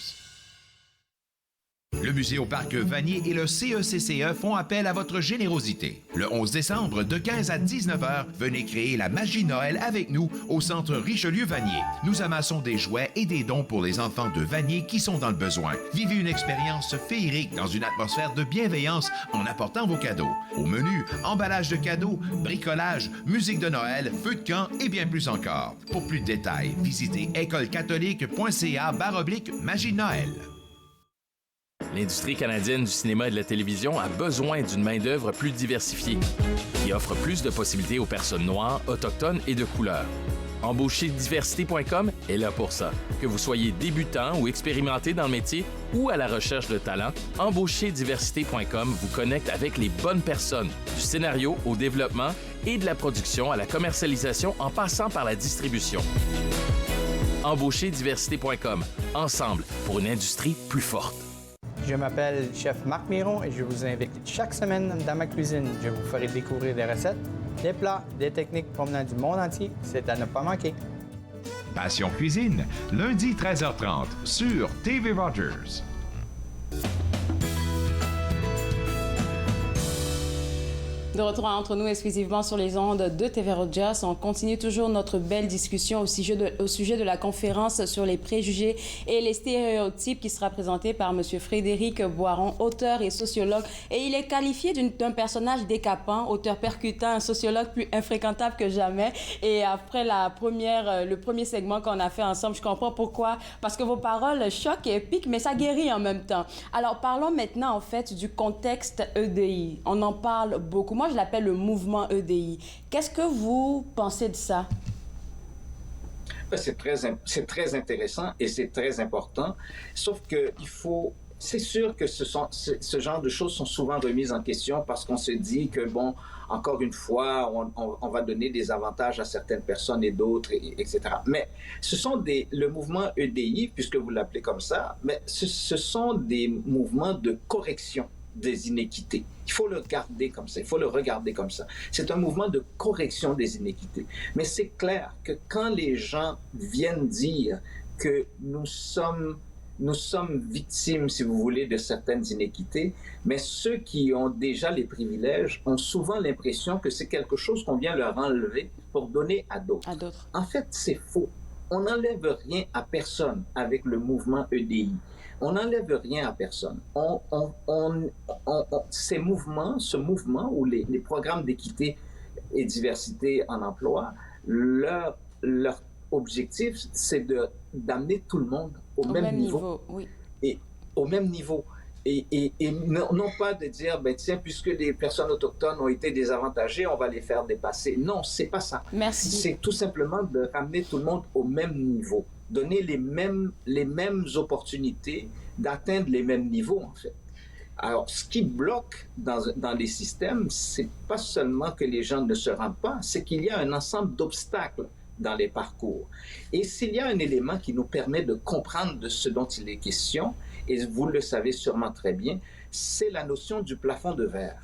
Le Musée au Parc Vanier et le CECCE font appel à votre générosité. Le 11 décembre, de 15 à 19h, venez créer la magie Noël avec nous au Centre Richelieu-Vanier. Nous amassons des jouets et des dons pour les enfants de Vanier qui sont dans le besoin. Vivez une expérience féerique dans une atmosphère de bienveillance en apportant vos cadeaux. Au menu, emballage de cadeaux, bricolage, musique de Noël, feu de camp et bien plus encore. Pour plus de détails, visitez écolecatholique.ca/magie Noël. L'industrie canadienne du cinéma et de la télévision a besoin d'une main-d'œuvre plus diversifiée, qui offre plus de possibilités aux personnes noires, autochtones et de couleur. Embaucherdiversité.com est là pour ça. Que vous soyez débutant ou expérimenté dans le métier ou à la recherche de talent, Embaucherdiversité.com vous connecte avec les bonnes personnes, du scénario au développement et de la production à la commercialisation en passant par la distribution. Embaucherdiversité.com, ensemble pour une industrie plus forte. Je m'appelle Chef Marc Miron et je vous invite chaque semaine dans ma cuisine. Je vous ferai découvrir des recettes, des plats, des techniques provenant du monde entier. C'est à ne pas manquer. Passion Cuisine, lundi 13h30 sur TV Rogers. De retour entre nous exclusivement sur les ondes de TV Rogers. On continue toujours notre belle discussion au sujet de la conférence sur les préjugés et les stéréotypes qui sera présentée par M. Frédéric Boiron, auteur et sociologue. Et il est qualifié d'un personnage décapant, auteur percutant, un sociologue plus infréquentable que jamais. Et après le premier segment qu'on a fait ensemble, je comprends pourquoi. Parce que vos paroles choquent et piquent, mais ça guérit en même temps. Alors, parlons maintenant, en fait, du contexte EDI. On en parle beaucoup. Moi, je l'appelle le mouvement EDI. Qu'est-ce que vous pensez de ça? C'est très intéressant et c'est très important. Sauf que c'est sûr que ce genre de choses sont souvent remises en question parce qu'on se dit que, bon, encore une fois, on va donner des avantages à certaines personnes et d'autres, etc. Mais le mouvement EDI, puisque vous l'appelez comme ça, mais ce sont des mouvements de correction des inéquités. Il faut le regarder comme ça. C'est un mouvement de correction des inéquités. Mais c'est clair que quand les gens viennent dire que nous sommes victimes, si vous voulez, de certaines inéquités, mais ceux qui ont déjà les privilèges ont souvent l'impression que c'est quelque chose qu'on vient leur enlever pour donner à d'autres. En fait, c'est faux. On n'enlève rien à personne avec le mouvement EDI. On n'enlève rien à personne. Ce mouvement ou les programmes d'équité et diversité en emploi, leur objectif, c'est d'amener tout le monde au même niveau. Oui. Et au même niveau. Et non pas de dire, ben tiens, puisque les personnes autochtones ont été désavantagées, on va les faire dépasser. Non, c'est pas ça. Merci. C'est tout simplement de ramener tout le monde au même niveau. Donner les mêmes opportunités d'atteindre les mêmes niveaux, en fait. Alors, ce qui bloque dans les systèmes, c'est pas seulement que les gens ne se rendent pas, c'est qu'il y a un ensemble d'obstacles dans les parcours. Et s'il y a un élément qui nous permet de comprendre de ce dont il est question, et vous le savez sûrement très bien, c'est la notion du plafond de verre.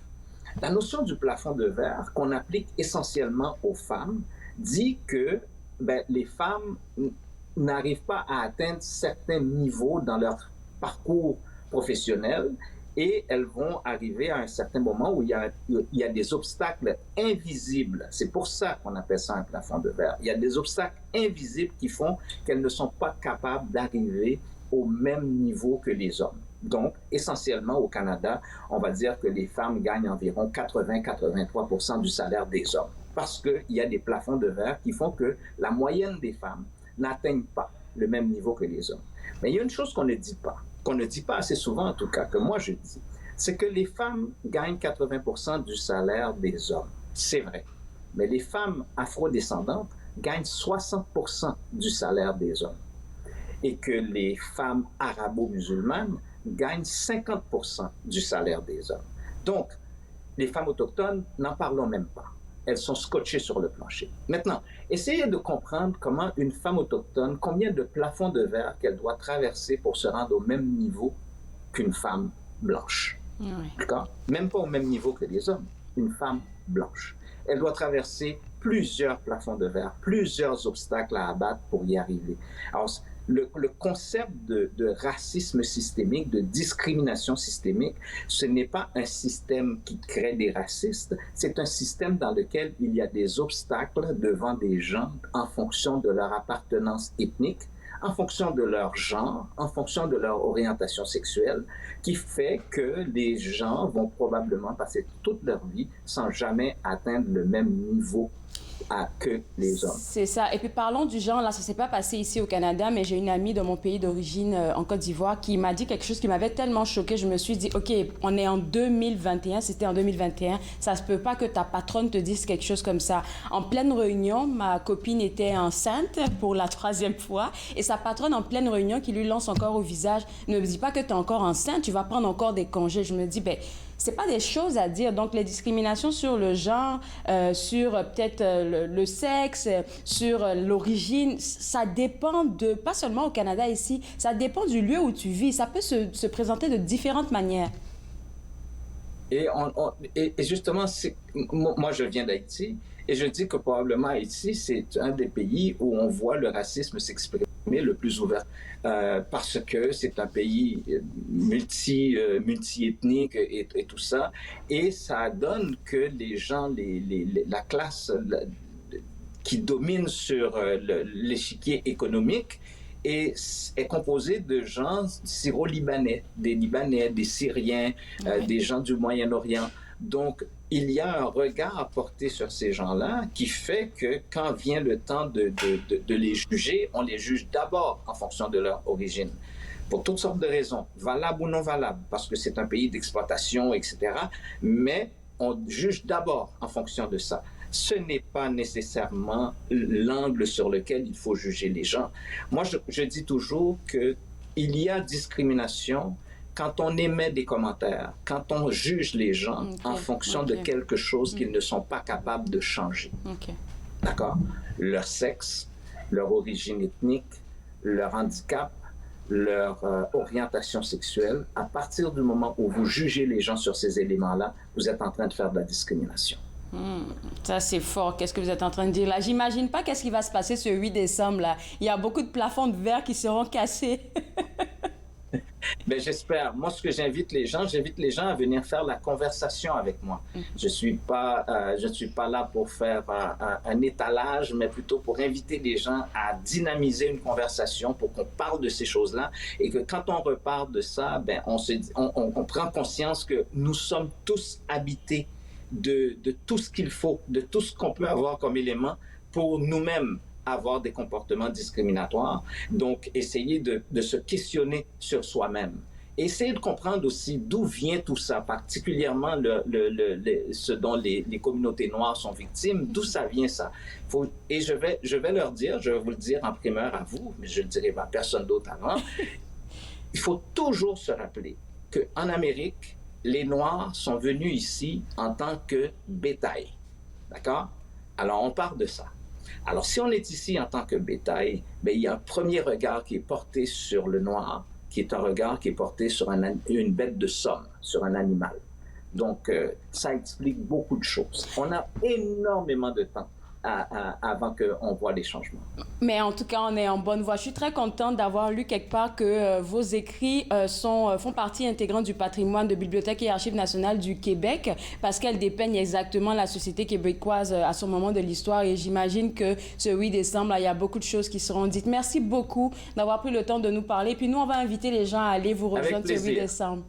La notion du plafond de verre, qu'on applique essentiellement aux femmes, dit que les femmes n'arrivent pas à atteindre certains niveaux dans leur parcours professionnel et elles vont arriver à un certain moment où il y a des obstacles invisibles. C'est pour ça qu'on appelle ça un plafond de verre. Il y a des obstacles invisibles qui font qu'elles ne sont pas capables d'arriver au même niveau que les hommes. Donc, essentiellement, au Canada, on va dire que les femmes gagnent environ 80-83% du salaire des hommes parce qu'il y a des plafonds de verre qui font que la moyenne des femmes n'atteignent pas le même niveau que les hommes. Mais il y a une chose qu'on ne dit pas assez souvent en tout cas, que moi je dis, c'est que les femmes gagnent 80% du salaire des hommes. C'est vrai. Mais les femmes afrodescendantes gagnent 60% du salaire des hommes. Et que les femmes arabo-musulmanes gagnent 50% du salaire des hommes. Donc, les femmes autochtones, n'en parlons même pas. Elles sont scotchées sur le plancher. Maintenant, essayez de comprendre comment une femme autochtone, combien de plafonds de verre qu'elle doit traverser pour se rendre au même niveau qu'une femme blanche. Oui. D'accord? Même pas au même niveau que les hommes. Une femme blanche. Elle doit traverser plusieurs plafonds de verre, plusieurs obstacles à abattre pour y arriver. Alors, le concept de racisme systémique, de discrimination systémique, ce n'est pas un système qui crée des racistes, c'est un système dans lequel il y a des obstacles devant des gens en fonction de leur appartenance ethnique, en fonction de leur genre, en fonction de leur orientation sexuelle, qui fait que les gens vont probablement passer toute leur vie sans jamais atteindre le même niveau que les hommes. C'est ça. Et puis parlons du genre, là, ça ne s'est pas passé ici au Canada, mais j'ai une amie de mon pays d'origine, en Côte d'Ivoire, qui m'a dit quelque chose qui m'avait tellement choquée. Je me suis dit, OK, on est en 2021, c'était en 2021, ça ne se peut pas que ta patronne te dise quelque chose comme ça. En pleine réunion, ma copine était enceinte pour la 3e fois, et sa patronne, en pleine réunion, qui lui lance encore au visage, ne me dit pas que tu es encore enceinte, tu vas prendre encore des congés. Je me dis, ben, c'est pas des choses à dire. Donc, les discriminations sur le genre, sur peut-être le sexe, sur l'origine, ça dépend de, pas seulement au Canada ici, ça dépend du lieu où tu vis. Ça peut se présenter de différentes manières. Et justement, moi, je viens d'Haïti, et je dis que probablement Haïti, c'est un des pays où on voit le racisme s'exprimer le plus ouvert, parce que c'est un pays multi-ethnique et tout ça, et ça donne que les gens, la classe qui domine sur l'échiquier économique est composée de gens syro-libanais, des Syriens, des gens du Moyen-Orient. Donc, il y a un regard porté sur ces gens-là qui fait que quand vient le temps de les juger, on les juge d'abord en fonction de leur origine. Pour toutes sortes de raisons, valables ou non valables, parce que c'est un pays d'exploitation, etc. Mais on juge d'abord en fonction de ça. Ce n'est pas nécessairement l'angle sur lequel il faut juger les gens. Moi, je dis toujours qu'il y a discrimination quand on émet des commentaires, quand on juge les gens en fonction de quelque chose qu'ils ne sont pas capables de changer. D'accord? Leur sexe, leur origine ethnique, leur handicap, leur orientation sexuelle, à partir du moment où vous jugez les gens sur ces éléments-là, vous êtes en train de faire de la discrimination. Ça, c'est fort. Qu'est-ce que vous êtes en train de dire là? J'imagine pas qu'est-ce qui va se passer ce 8 décembre là. Il y a beaucoup de plafonds de verre qui seront cassés. Ben, j'espère. Moi, ce que j'invite les gens à venir faire la conversation avec moi. Je suis pas là pour faire un étalage, mais plutôt pour inviter les gens à dynamiser une conversation pour qu'on parle de ces choses-là et que quand on reparle de ça, ben, on prend conscience que nous sommes tous habités de tout ce qu'il faut, de tout ce qu'on peut avoir comme élément pour nous-mêmes avoir des comportements discriminatoires. Donc, essayer de se questionner sur soi-même. Essayer de comprendre aussi d'où vient tout ça, particulièrement ce dont les communautés noires sont victimes, d'où ça vient ça. Et je vais leur dire, je vais vous le dire en primeur à vous, mais je ne le dirai à personne d'autre avant, il faut toujours se rappeler qu'en Amérique, les Noirs sont venus ici en tant que bétail. D'accord? Alors, on part de ça. Alors, si on est ici en tant que bétail, bien, il y a un premier regard qui est porté sur le noir, qui est un regard qui est porté sur une bête de somme, sur un animal. Donc, ça explique beaucoup de choses. On a énormément de temps avant qu'on voit les changements. Mais en tout cas, on est en bonne voie. Je suis très contente d'avoir lu quelque part que vos écrits font partie intégrante du patrimoine de Bibliothèque et Archives nationales du Québec parce qu'elles dépeignent exactement la société québécoise à ce moment de l'histoire. Et j'imagine que ce 8 décembre, là, il y a beaucoup de choses qui seront dites. Merci beaucoup d'avoir pris le temps de nous parler. Puis nous, on va inviter les gens à aller vous rejoindre ce 8 décembre.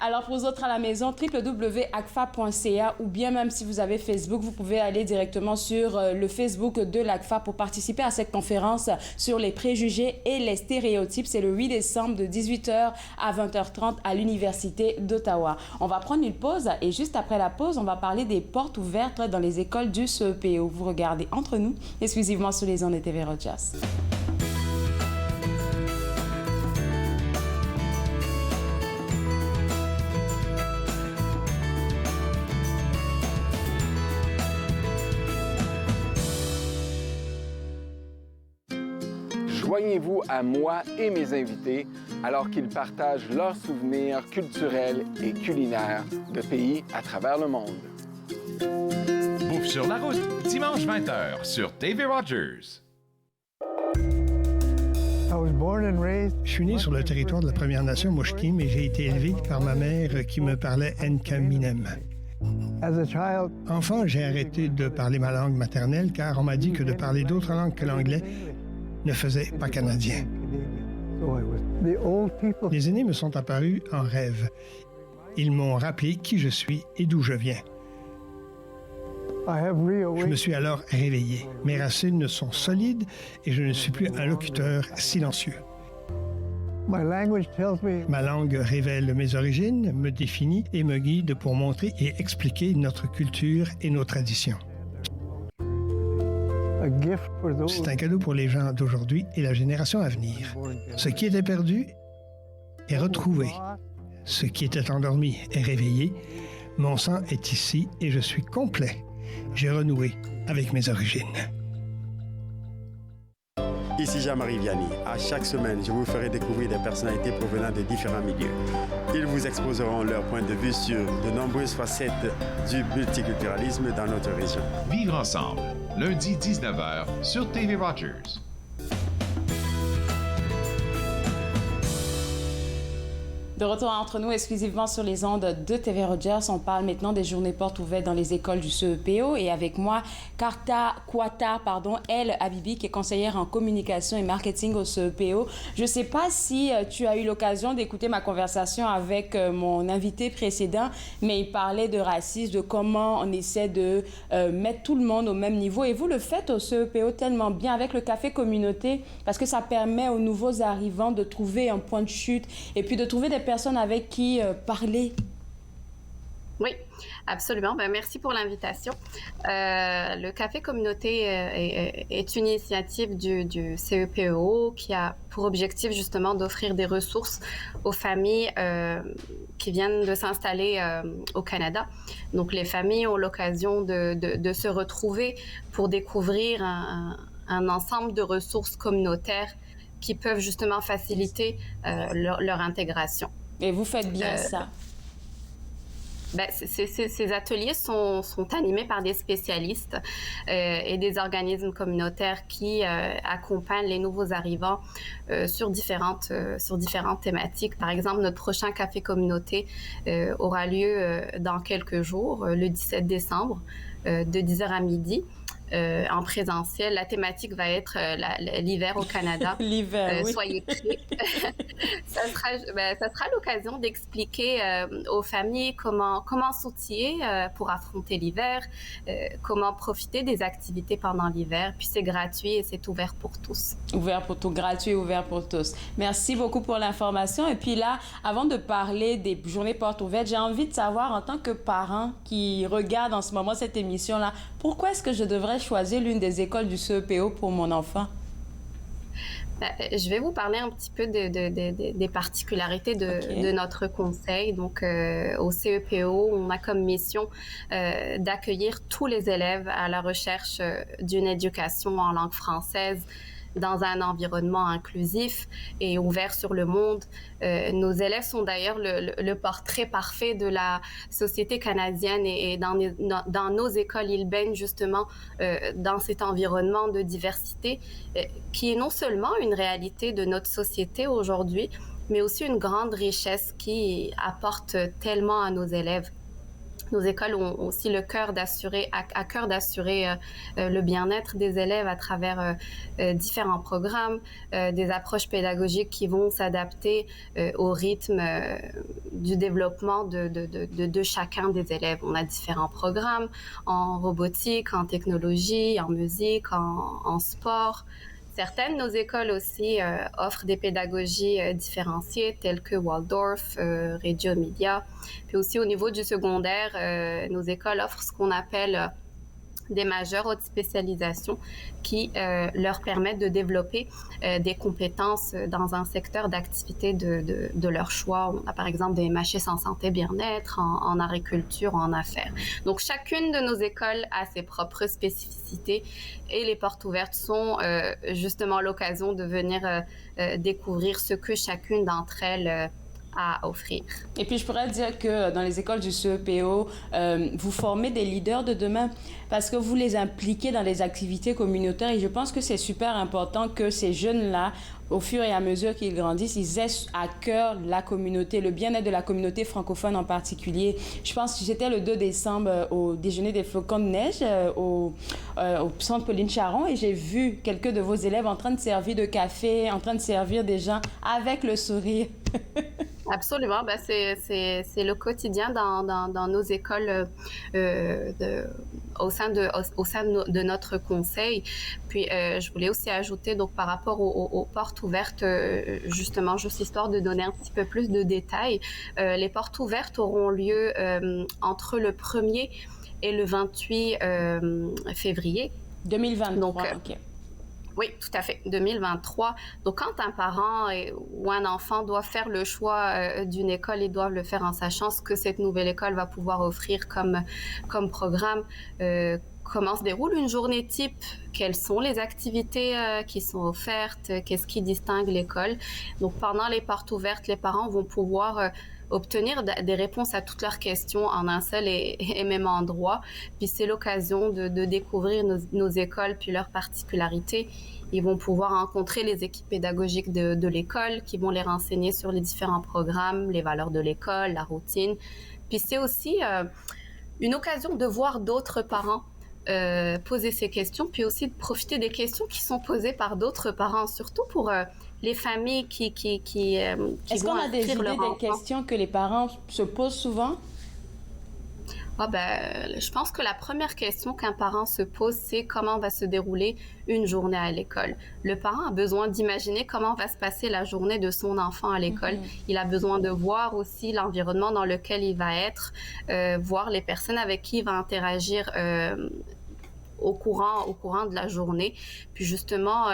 Alors, pour vous autres à la maison, www.acfa.ca ou bien même si vous avez Facebook, vous pouvez aller directement sur le Facebook de l'ACFA pour participer à cette conférence sur les préjugés et les stéréotypes. C'est le 8 décembre de 18h à 20h30 à l'Université d'Ottawa. On va prendre une pause et juste après la pause, on va parler des portes ouvertes dans les écoles du CEPO. Vous regardez Entre nous, exclusivement sur les ondes de TV Rogers. Joignez-vous à moi et mes invités alors qu'ils partagent leurs souvenirs culturels et culinaires de pays à travers le monde. Bouffe sur la route, dimanche 20h sur TV Rogers. Je suis né sur le territoire de la Première Nation Musqueam et j'ai été élevé par ma mère qui me parlait Nkaminem. Enfant, j'ai arrêté de parler ma langue maternelle car on m'a dit que de parler d'autres langues que l'anglais ne faisait pas canadien. Les aînés me sont apparus en rêve. Ils m'ont rappelé qui je suis et d'où je viens. Je me suis alors réveillé. Mes racines sont solides et je ne suis plus un locuteur silencieux. Ma langue révèle mes origines, me définit et me guide pour montrer et expliquer notre culture et nos traditions. C'est un cadeau pour les gens d'aujourd'hui et la génération à venir. Ce qui était perdu est retrouvé. Ce qui était endormi est réveillé. Mon sang est ici et je suis complet. J'ai renoué avec mes origines. Ici Jean-Marie Vianney. À chaque semaine, je vous ferai découvrir des personnalités provenant de différents milieux. Ils vous exposeront leur point de vue sur de nombreuses facettes du multiculturalisme dans notre région. Vivre ensemble, lundi 19h sur TV Rogers. De retour entre nous exclusivement sur les ondes de TV Rogers, on parle maintenant des journées portes ouvertes dans les écoles du CEPO et avec moi, Karta Kwata, Elle Habibi, qui est conseillère en communication et marketing au CEPO. Je ne sais pas si tu as eu l'occasion d'écouter ma conversation avec mon invité précédent, mais il parlait de racisme, de comment on essaie de mettre tout le monde au même niveau. Et vous le faites au CEPO tellement bien avec le café communauté parce que ça permet aux nouveaux arrivants de trouver un point de chute et puis de trouver des personnes avec qui parler. Oui, absolument. Ben, merci pour l'invitation. Le Café Communauté est une initiative du CEPO qui a pour objectif justement d'offrir des ressources aux familles qui viennent de s'installer au Canada. Donc les familles ont l'occasion de se retrouver pour découvrir un ensemble de ressources communautaires qui peuvent justement faciliter leur intégration. Et vous faites bien ça. Ben, ces ateliers sont animés par des spécialistes et des organismes communautaires qui accompagnent les nouveaux arrivants sur différentes thématiques. Par exemple, notre prochain Café Communauté aura lieu dans quelques jours, le 17 décembre, de 10h à midi. En présentiel. La thématique va être l'hiver au Canada. L'hiver, oui. Soyez prêts. ça sera l'occasion d'expliquer aux familles comment s'outiller pour affronter l'hiver, comment profiter des activités pendant l'hiver. Puis c'est gratuit et c'est ouvert pour tous. Ouvert pour tous, gratuit et ouvert pour tous. Merci beaucoup pour l'information. Et puis là, avant de parler des journées portes ouvertes, j'ai envie de savoir, en tant que parent qui regarde en ce moment cette émission-là, pourquoi est-ce que je devrais choisir l'une des écoles du CEPO pour mon enfant? Je vais vous parler un petit peu des particularités de notre conseil. Donc, au CEPO, on a comme mission d'accueillir tous les élèves à la recherche d'une éducation en langue française, dans un environnement inclusif et ouvert sur le monde. Nos élèves sont d'ailleurs le portrait parfait de la société canadienne et dans nos écoles, ils baignent justement dans cet environnement de diversité qui est non seulement une réalité de notre société aujourd'hui, mais aussi une grande richesse qui apporte tellement à nos élèves. Nos écoles ont aussi à cœur d'assurer le bien-être des élèves à travers différents programmes, des approches pédagogiques qui vont s'adapter au rythme du développement de chacun des élèves. On a différents programmes en robotique, en technologie, en musique, en sport. Certaines de nos écoles aussi offrent des pédagogies différenciées telles que Waldorf, Reggio Emilia. Puis aussi au niveau du secondaire, nos écoles offrent ce qu'on appelle des majeurs haute spécialisation qui leur permettent de développer des compétences dans un secteur d'activité de leur choix. On a par exemple des MHS en santé bien-être, en agriculture, en affaires. Donc chacune de nos écoles a ses propres spécificités et les portes ouvertes sont justement l'occasion de venir découvrir ce que chacune d'entre elles à offrir. Et puis, je pourrais dire que dans les écoles du CEPO, vous formez des leaders de demain parce que vous les impliquez dans les activités communautaires et je pense que c'est super important que ces jeunes-là, au fur et à mesure qu'ils grandissent, ils aient à cœur la communauté, le bien-être de la communauté francophone en particulier. Je pense que j'étais le 2 décembre au déjeuner des flocons de neige au centre Pauline Charon et j'ai vu quelques de vos élèves en train de servir de café, en train de servir des gens avec le sourire. Absolument, ben c'est le quotidien dans nos écoles au sein de notre conseil. Puis je voulais aussi ajouter donc par rapport aux portes ouvertes, justement juste histoire de donner un petit peu plus de détails. Les portes ouvertes auront lieu entre le 1er et le 28 février 2023. Donc, OK. Oui, tout à fait, 2023. Donc, quand un parent ou un enfant doit faire le choix d'une école, ils doivent le faire en sachant ce que cette nouvelle école va pouvoir offrir comme programme. Comment se déroule une journée type? Quelles sont les activités qui sont offertes? Qu'est-ce qui distingue l'école? Donc, pendant les portes ouvertes, les parents vont pouvoir obtenir des réponses à toutes leurs questions en un seul et même endroit. Puis c'est l'occasion de découvrir nos écoles puis leurs particularités. Ils vont pouvoir rencontrer les équipes pédagogiques de l'école qui vont les renseigner sur les différents programmes, les valeurs de l'école, la routine. Puis c'est aussi une occasion de voir d'autres parents poser ces questions, puis aussi de profiter des questions qui sont posées par d'autres parents, surtout pour les familles qui Est-ce qu'on a des idées des questions que les parents se posent souvent? Je pense que la première question qu'un parent se pose, c'est comment va se dérouler une journée à l'école. Le parent a besoin d'imaginer comment va se passer la journée de son enfant à l'école. Il a besoin de voir aussi l'environnement dans lequel il va être, voir les personnes avec qui il va interagir au courant de la journée. Puis justement,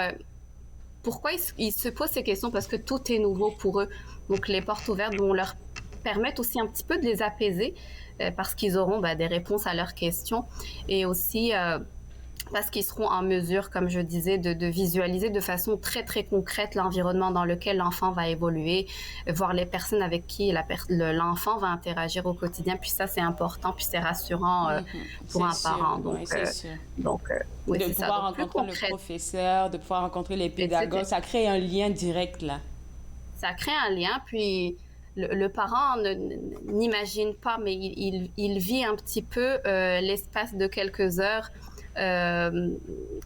pourquoi ils se posent ces questions? Parce que tout est nouveau pour eux. Donc les portes ouvertes vont leur permettre aussi un petit peu de les apaiser parce qu'ils auront des réponses à leurs questions et aussi parce qu'ils seront en mesure, comme je disais, de visualiser de façon très, très concrète l'environnement dans lequel l'enfant va évoluer, voir les personnes avec qui l'enfant va interagir au quotidien. Puis ça, c'est important, puis c'est rassurant pour un parent. Donc, oui, de pouvoir rencontrer le professeur, de pouvoir rencontrer les pédagogues, ça crée un lien direct, là. Ça crée un lien, puis le parent n'imagine pas, mais il vit un petit peu l'espace de quelques heures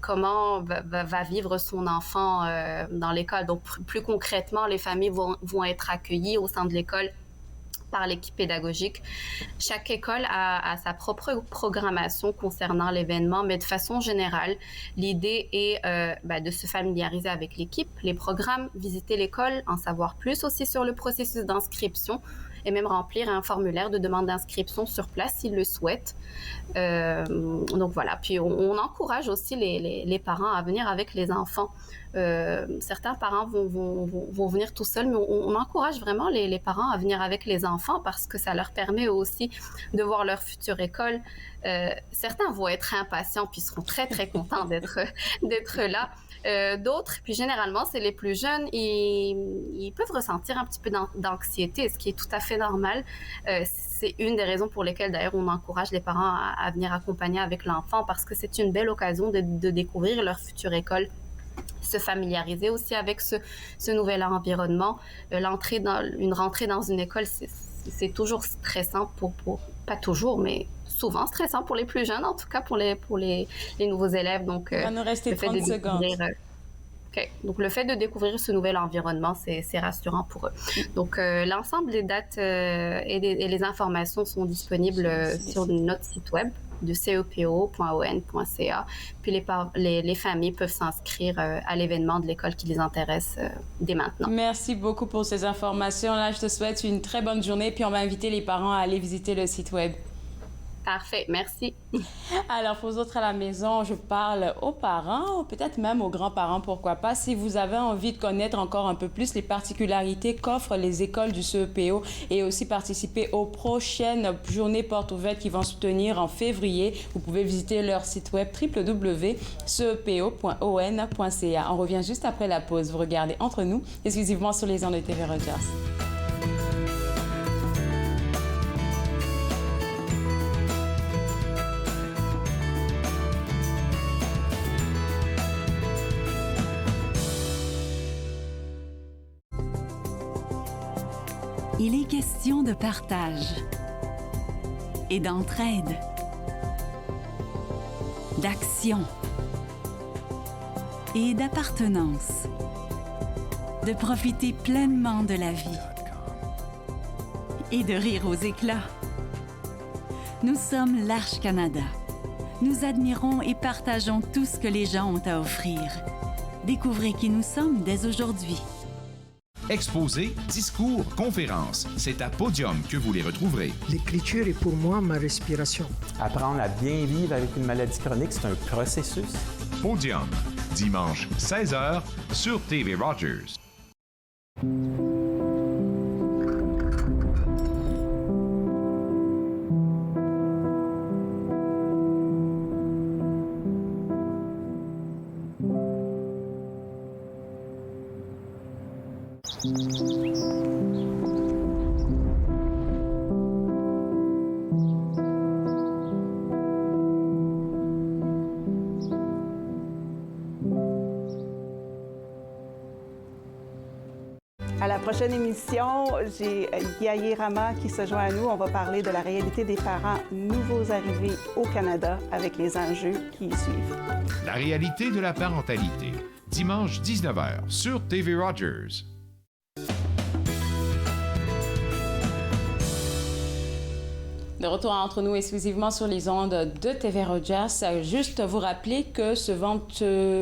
comment va vivre son enfant dans l'école. Donc, plus concrètement, les familles vont être accueillies au sein de l'école par l'équipe pédagogique. Chaque école a sa propre programmation concernant l'événement, mais de façon générale, l'idée est de se familiariser avec l'équipe, les programmes, visiter l'école, en savoir plus aussi sur le processus d'inscription et même remplir un formulaire de demande d'inscription sur place s'ils le souhaitent. Donc voilà, puis on encourage aussi les parents à venir avec les enfants certains parents vont venir tout seuls, mais on encourage vraiment les parents à venir avec les enfants parce que ça leur permet aussi de voir leur future école. Certains vont être impatients puis seront très, très contents d'être là. D'autres, puis généralement, c'est les plus jeunes, ils peuvent ressentir un petit peu d'anxiété, ce qui est tout à fait normal. C'est une des raisons pour lesquelles, d'ailleurs, on encourage les parents à venir accompagner avec l'enfant parce que c'est une belle occasion de découvrir leur future école, se familiariser aussi avec ce nouvel environnement. Une rentrée dans une école, c'est toujours stressant pas toujours, mais souvent stressant pour les plus jeunes, en tout cas pour les nouveaux élèves. Donc, il va nous rester 30 secondes. Donc, le fait de découvrir ce nouvel environnement, c'est rassurant pour eux. Donc, l'ensemble des dates et les informations sont disponibles sur notre site web de cepo.on.ca. Puis, les familles peuvent s'inscrire à l'événement de l'école qui les intéresse dès maintenant. Merci beaucoup pour ces informations-là. Je te souhaite une très bonne journée. Puis, on va inviter les parents à aller visiter le site web. Parfait, merci. Alors, pour vous autres à la maison, je parle aux parents, peut-être même aux grands-parents, pourquoi pas. Si vous avez envie de connaître encore un peu plus les particularités qu'offrent les écoles du CEPO et aussi participer aux prochaines journées portes ouvertes qui vont se tenir en février, vous pouvez visiter leur site web www.cepo.on.ca. On revient juste après la pause. Vous regardez Entre nous, exclusivement sur les ondes de TV Rogers. Il est question de partage et d'entraide, d'action et d'appartenance, de profiter pleinement de la vie et de rire aux éclats. Nous sommes l'Arche Canada. Nous admirons et partageons tout ce que les gens ont à offrir. Découvrez qui nous sommes dès aujourd'hui. Exposés, discours, conférences, c'est à Podium que vous les retrouverez. L'écriture est pour moi ma respiration. Apprendre à bien vivre avec une maladie chronique, c'est un processus. Podium, dimanche 16h sur TV Rogers. À la prochaine émission, j'ai Yaye Rama qui se joint à nous. On va parler de la réalité des parents nouveaux arrivés au Canada avec les enjeux qui y suivent. La réalité de la parentalité, dimanche 19h sur TV Rogers. De retour entre nous exclusivement sur les ondes de TV Rogers. Juste vous rappeler que ce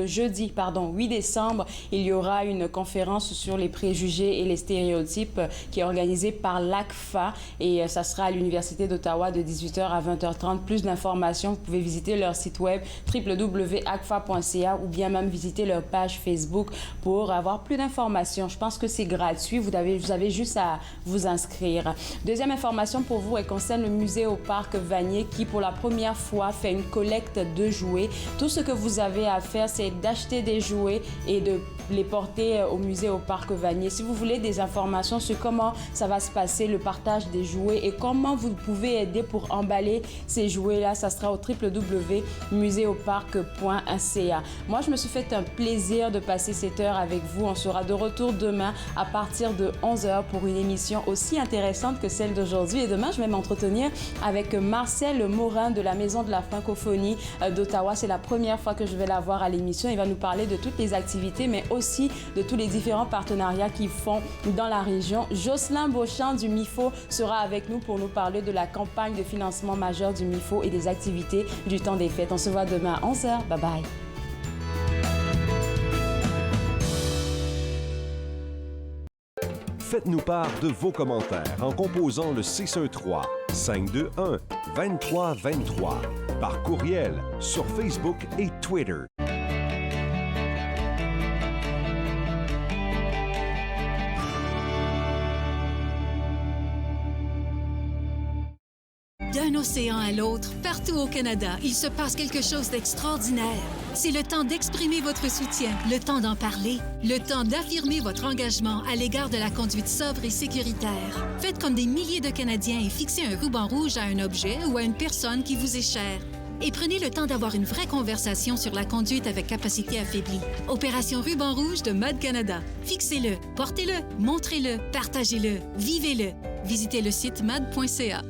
jeudi 8 décembre, il y aura une conférence sur les préjugés et les stéréotypes qui est organisée par l'ACFA et ça sera à l'Université d'Ottawa de 18h à 20h30. Plus d'informations, vous pouvez visiter leur site web www.acfa.ca ou bien même visiter leur page Facebook pour avoir plus d'informations. Je pense que c'est gratuit, vous avez juste à vous inscrire. Deuxième information pour vous, elle concerne le musée au Parc Vanier qui, pour la première fois, fait une collecte de jouets. Tout ce que vous avez à faire, c'est d'acheter des jouets et de les porter au musée au Parc Vanier. Si vous voulez des informations sur comment ça va se passer, le partage des jouets et comment vous pouvez aider pour emballer ces jouets-là, ça sera au www.museauparc.ca. Moi, je me suis fait un plaisir de passer cette heure avec vous. On sera de retour demain à partir de 11h pour une émission aussi intéressante que celle d'aujourd'hui. Et demain, je vais m'entretenir avec Marcel Morin de la Maison de la Francophonie d'Ottawa. C'est la première fois que je vais la voir à l'émission. Il va nous parler de toutes les activités, mais aussi de tous les différents partenariats qu'ils font dans la région. Jocelyn Beauchamp du MIFO sera avec nous pour nous parler de la campagne de financement majeur du MIFO et des activités du temps des fêtes. On se voit demain à 11h. Bye bye. Faites-nous part de vos commentaires en composant le 613-521-2323 par courriel sur Facebook et Twitter. D'un océan à l'autre, partout au Canada, il se passe quelque chose d'extraordinaire. C'est le temps d'exprimer votre soutien, le temps d'en parler, le temps d'affirmer votre engagement à l'égard de la conduite sobre et sécuritaire. Faites comme des milliers de Canadiens et fixez un ruban rouge à un objet ou à une personne qui vous est chère. Et prenez le temps d'avoir une vraie conversation sur la conduite avec capacité affaiblie. Opération Ruban Rouge de Mode Canada. Fixez-le, portez-le, montrez-le, partagez-le, vivez-le. Visitez le site mad.ca.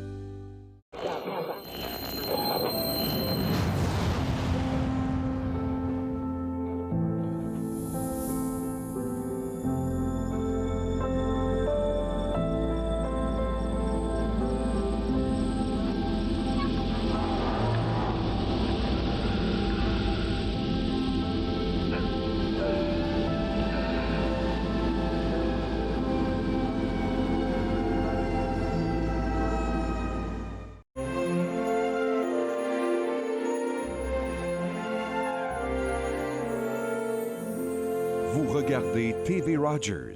Vous regardez TV Rogers.